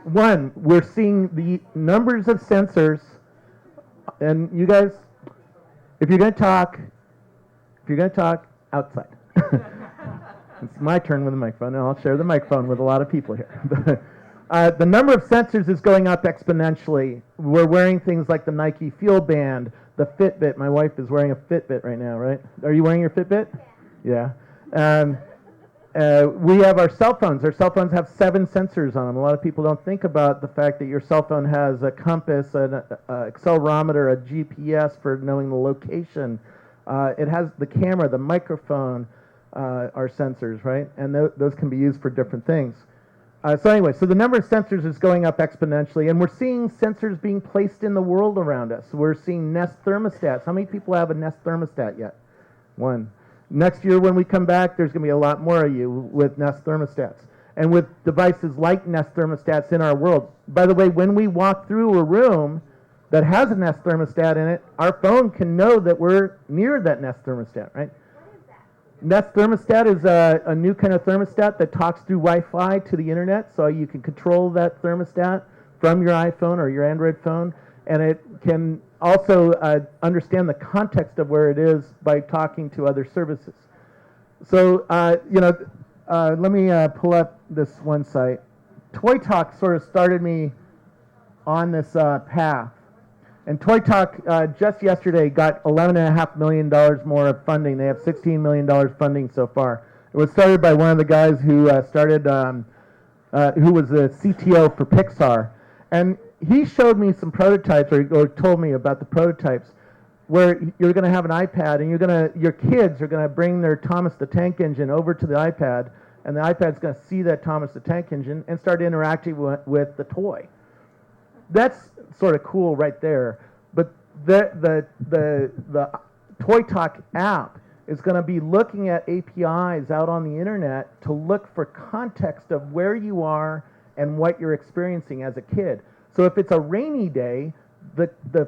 one, we're seeing the numbers of sensors, and you guys, if you're going to talk outside. It's my turn with the microphone, and I'll share the microphone with a lot of people here. The number of sensors is going up exponentially. We're wearing things like the Nike Fuel Band, the Fitbit. My wife is wearing a Fitbit right now, right? Are you wearing your Fitbit? Yeah. We have our cell phones. Our cell phones have 7 sensors on them. A lot of people don't think about the fact that your cell phone has a compass, an accelerometer, a GPS for knowing the location It has the camera, the microphone are sensors, right? And those can be used for different things. So anyway, so the number of sensors is going up exponentially, and we're seeing sensors being placed in the world around us. We're seeing Nest thermostats. How many people have a Nest thermostat yet? One. Next year when we come back, there's going to be a lot more of you with Nest thermostats. And with devices like Nest thermostats in our world. By the way, when we walk through a room that has a Nest thermostat in it, our phone can know that we're near that Nest thermostat, right? Nest thermostat is a new kind of thermostat that talks through Wi-Fi to the internet, so you can control that thermostat from your iPhone or your Android phone, and it can also understand the context of where it is by talking to other services. So, let me pull up this one site. Toy Talk sort of started me on this path. And Toy Talk just yesterday got $11.5 million more of funding. They have $16 million funding so far. It was started by one of the guys who who was the CTO for Pixar. And he showed me some prototypes, or told me about the prototypes, where you're going to have an iPad, and your kids are going to bring their Thomas the Tank Engine over to the iPad, and the iPad's going to see that Thomas the Tank Engine and start interacting with the toy. That's sort of cool right there. But the Toy Talk app is going to be looking at APIs out on the internet to look for context of where you are and what you're experiencing as a kid. So if it's a rainy day, the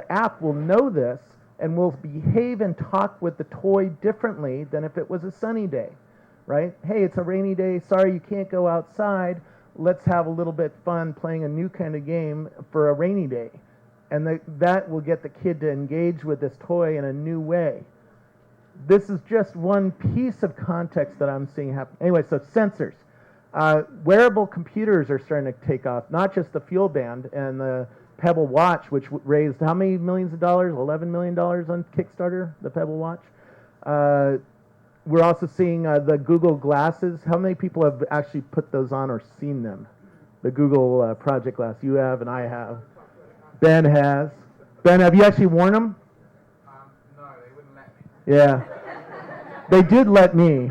app will know this and will behave and talk with the toy differently than if it was a sunny day, right? Hey, it's a rainy day. Sorry, you can't go outside. Let's have a little bit fun playing a new kind of game for a rainy day. And that will get the kid to engage with this toy in a new way. This is just one piece of context that I'm seeing happen. Anyway, so sensors. Wearable computers are starting to take off, not just the Fuel Band and the Pebble Watch, which raised how many millions of dollars? $11 million on Kickstarter, the Pebble Watch. We're also seeing the Google Glasses. How many people have actually put those on or seen them? The Google Project Glass. You have and I have. Ben has. Ben, have you actually worn them? No, they wouldn't let me. Yeah. They did let me.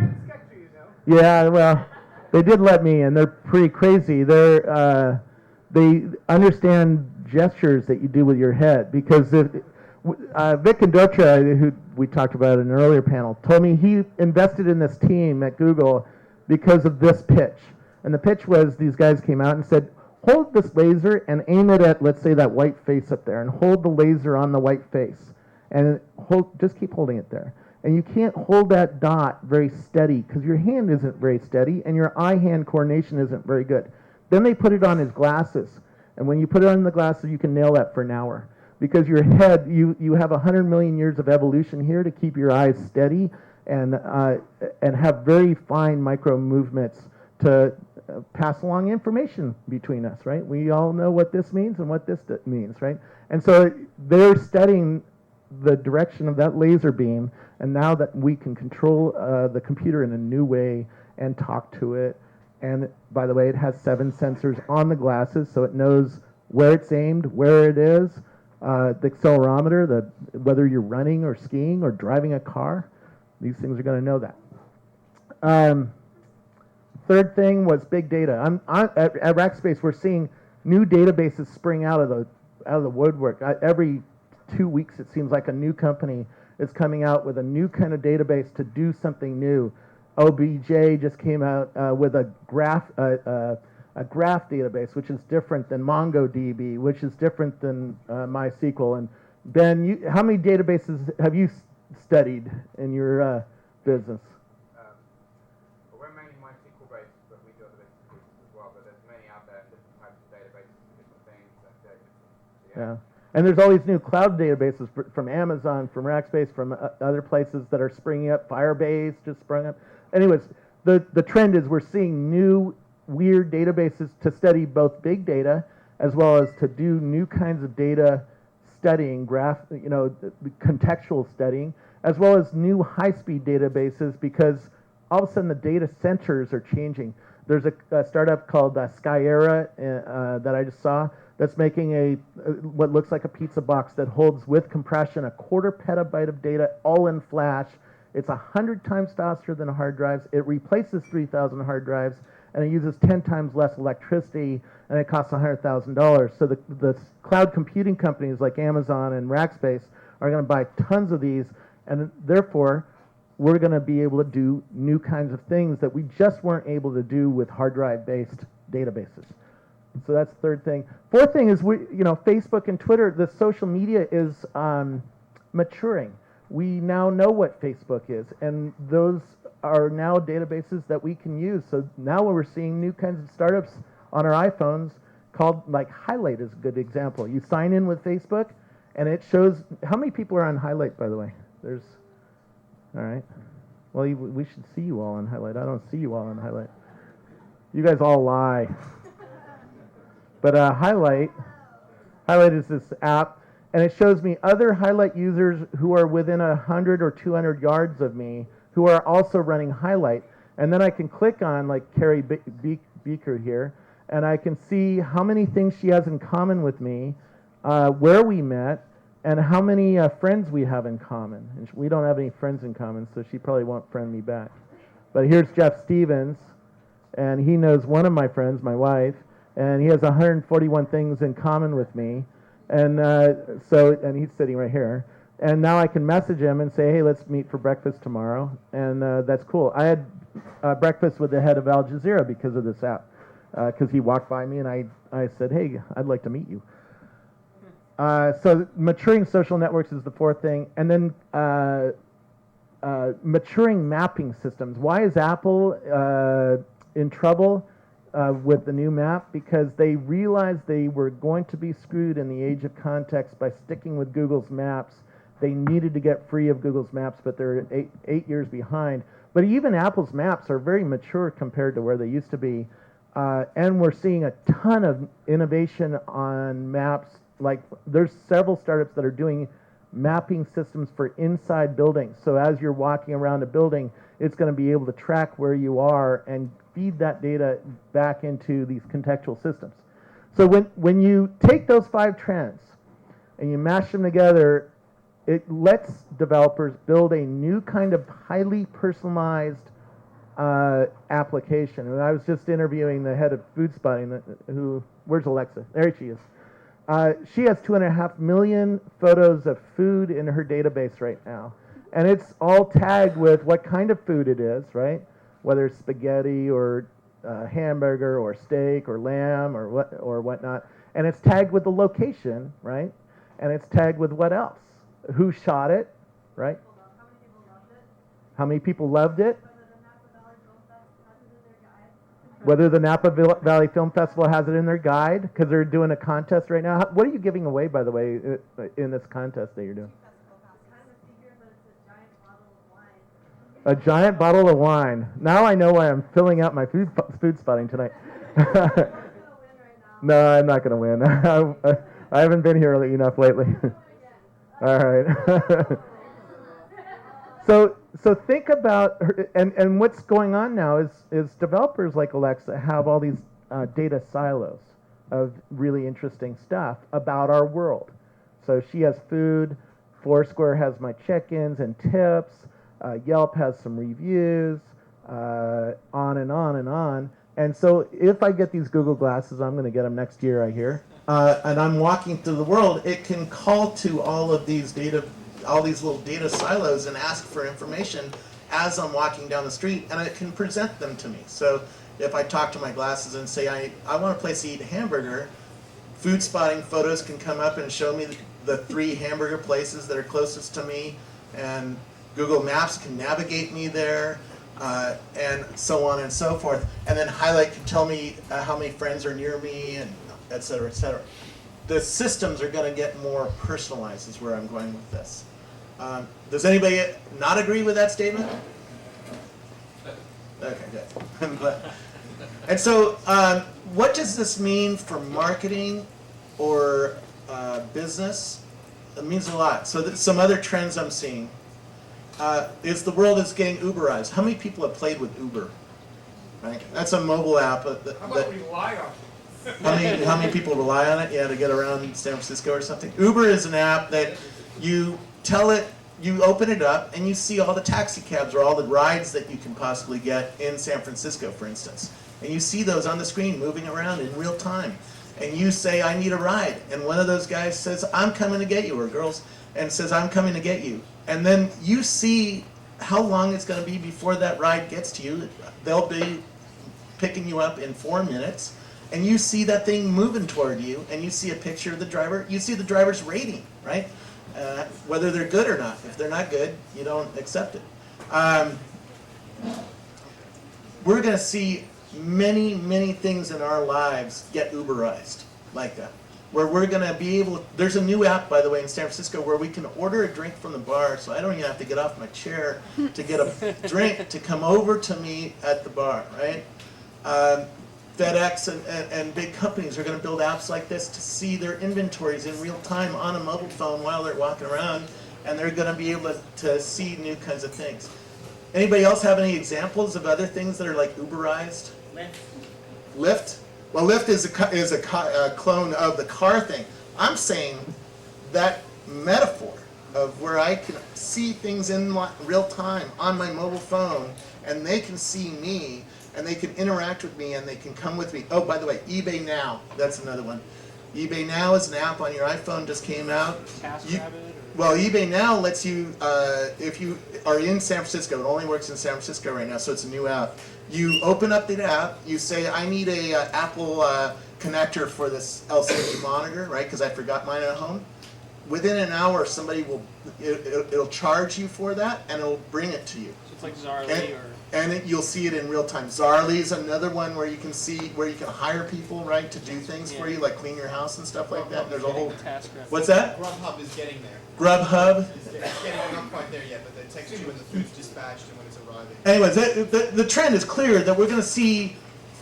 Yeah, well, they did let me, and they're pretty crazy. They understand gestures that you do with your head, because Vic Indotra, who we talked about in an earlier panel, told me he invested in this team at Google because of this pitch. And the pitch was, these guys came out and said, hold this laser and aim it at, let's say, that white face up there, and hold the laser on the white face, and just keep holding it there. And you can't hold that dot very steady because your hand isn't very steady and your eye-hand coordination isn't very good. Then they put it on his glasses, and when you put it on the glasses, you can nail that for an hour, because your head, you have 100 million years of evolution here to keep your eyes steady and have very fine micro movements to pass along information between us, right? We all know what this means and what this means, right? And so they're studying the direction of that laser beam, and now that we can control the computer in a new way and talk to it. And by the way, it has 7 sensors on the glasses, so it knows where it's aimed, where it is, the accelerometer, whether you're running or skiing or driving a car. These things are going to know that. Third thing was big data. At Rackspace, we're seeing new databases spring out of the woodwork. Every 2 weeks, it seems like a new company is coming out with a new kind of database to do something new. OBJ just came out with a graph database, which is different than MongoDB, which is different than MySQL. And Ben, how many databases have you studied in your business? We're mainly MySQL based, but we do other bits and pieces as well. But there's many out there, different types of databases for different things. Yeah. And there's all these new cloud databases from Amazon, from Rackspace, from other places that are springing up. Firebase just sprung up. Anyways, the trend is we're seeing new weird databases to study both big data as well as to do new kinds of data studying, contextual studying, as well as new high-speed databases, because all of a sudden the data centers are changing. There's a startup called Skyera that I just saw that's making what looks like a pizza box that holds with compression a 1/4 petabyte of data all in flash. It's 100 times faster than hard drives. It replaces 3,000 hard drives, and it uses 10 times less electricity, and it costs $100,000. So the cloud computing companies like Amazon and Rackspace are going to buy tons of these, and therefore we're going to be able to do new kinds of things that we just weren't able to do with hard drive-based databases. So that's the third thing. Fourth thing is Facebook and Twitter, the social media is maturing. We now know what Facebook is, and those are now databases that we can use. So now we're seeing new kinds of startups on our iPhones called, like Highlight is a good example. You sign in with Facebook, and it shows, how many people are on Highlight, by the way? All right. Well, we should see you all on Highlight. I don't see you all on Highlight. You guys all lie. But Highlight is this app, and it shows me other Highlight users who are within 100 or 200 yards of me who are also running Highlight. And then I can click on, like, Carrie Beaker here, and I can see how many things she has in common with me, where we met, and how many friends we have in common. And we don't have any friends in common, so she probably won't friend me back. But here's Jeff Stevens, and he knows one of my friends, my wife, and he has 141 things in common with me. And and he's sitting right here. And now I can message him and say, hey, let's meet for breakfast tomorrow. And that's cool. I had breakfast with the head of Al Jazeera because of this app, because he walked by me, and I said, hey, I'd like to meet you. So maturing social networks is the fourth thing. And then maturing mapping systems. Why is Apple in trouble with the new map? Because they realized they were going to be screwed in the age of context by sticking with Google's maps. They needed to get free of Google's maps, but they're eight years behind. But even Apple's maps are very mature compared to where they used to be. And we're seeing a ton of innovation on maps. Like, there's several startups that are doing mapping systems for inside buildings. So as you're walking around a building, it's going to be able to track where you are and feed that data back into these contextual systems. So when you take those 5 trends and you mash them together, it lets developers build a new kind of highly personalized application. And I was just interviewing the head of food spotting, where's Alexa? There she is. She has 2.5 million photos of food in her database right now. And it's all tagged with what kind of food it is, right? Whether it's spaghetti or hamburger or steak or lamb or whatnot. And it's tagged with the location, right? And it's tagged with what else? Who shot it, right? How many people loved it? Whether the Napa Valley Film Festival has it in their guide, because they're doing a contest right now. What are you giving away, by the way, in this contest that you're doing? A giant bottle of wine. Now I know why I'm filling out my food spotting tonight. No, I'm not going to win. I haven't been here enough lately. All right. So think about, and what's going on now is developers like Alexa have all these data silos of really interesting stuff about our world. So she has food, Foursquare has my check-ins and tips, Yelp has some reviews, on and on and on. And so if I get these Google glasses, I'm going to get them next year, I hear, and I'm walking through the world, it can call to all of these all these little data silos and ask for information as I'm walking down the street, and it can present them to me. So if I talk to my glasses and say, I want a place to eat a hamburger, food spotting photos can come up and show me the 3 hamburger places that are closest to me, and Google Maps can navigate me there, and so on and so forth. And then Highlight can tell me how many friends are near me, and et cetera, et cetera. The systems are going to get more personalized is where I'm going with this. Does anybody not agree with that statement? Okay, good. I'm glad. And so what does this mean for marketing or business? It means a lot. So some other trends I'm seeing is the world is getting Uberized. How many people have played with Uber? Right? That's a mobile app. How about we lie on How many people rely on it? Yeah, to get around San Francisco or something. Uber is an app that you tell it, you open it up, and you see all the taxi cabs or all the rides that you can possibly get in San Francisco, for instance. And you see those on the screen moving around in real time. And you say, I need a ride. And one of those guys says, I'm coming to get you, or girls, and says, I'm coming to get you. And then you see how long it's going to be before that ride gets to you. They'll be picking you up in 4 minutes. And you see that thing moving toward you, and you see a picture of the driver. You see the driver's rating, right? Whether they're good or not. If they're not good, you don't accept it. We're going to see many, many things in our lives get Uberized like that. Where we're going to be able, there's a new app, by the way, in San Francisco where we can order a drink from the bar, so I don't even have to get off my chair to get a drink to come over to me at the bar, right? FedEx and big companies are going to build apps like this to see their inventories in real time on a mobile phone while they're walking around, and they're going to be able to see new kinds of things. Anybody else have any examples of other things that are like Uberized? Lyft? Well, Lyft is a clone of the car thing. I'm saying that metaphor of where I can see things in real time on my mobile phone, and they can see me, and they can interact with me, and they can come with me. Oh, by the way, eBay Now, that's another one. eBay Now is an app on your iPhone, just came out. Well, eBay Now lets you, if you are in San Francisco, it only works in San Francisco right now, so it's a new app. You open up the app, you say, I need a Apple connector for this LCD monitor, right, because I forgot mine at home. Within an hour, somebody will, it'll charge you for that, and it'll bring it to you. So it's like Zarly And you'll see it in real time. Zarly is another one where you can see, where you can hire people, right, to do things for you, like clean your house and stuff like that. There's a whole, what's that? Grubhub is getting there. Grubhub? It's getting, not quite there yet, but they text you when the food's dispatched and when it's arriving. Anyways, the trend is clear that we're going to see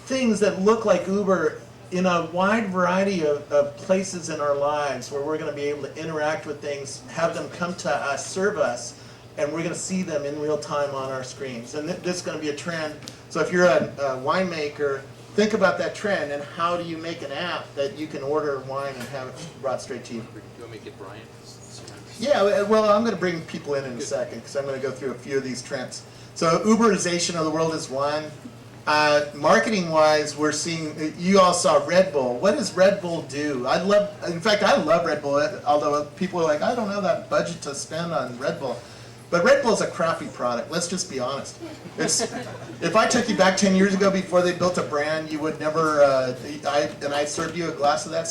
things that look like Uber in a wide variety of places in our lives where we're going to be able to interact with things, have them come to us, serve us, and we're going to see them in real time on our screens. And this is going to be a trend. So if you're a winemaker, think about that trend and how do you make an app that you can order wine and have it brought straight to you. Do you want me to get Brian? Yeah, well, I'm going to bring people in a second because I'm going to go through a few of these trends. So Uberization of the world is one. Marketing-wise, we're seeing, you all saw Red Bull. What does Red Bull do? In fact, I love Red Bull, although people are like, I don't have that budget to spend on Red Bull. But Red Bull's a crappy product. Let's just be honest. If I took you back 10 years ago before they built a brand, you would never, I served you a glass of that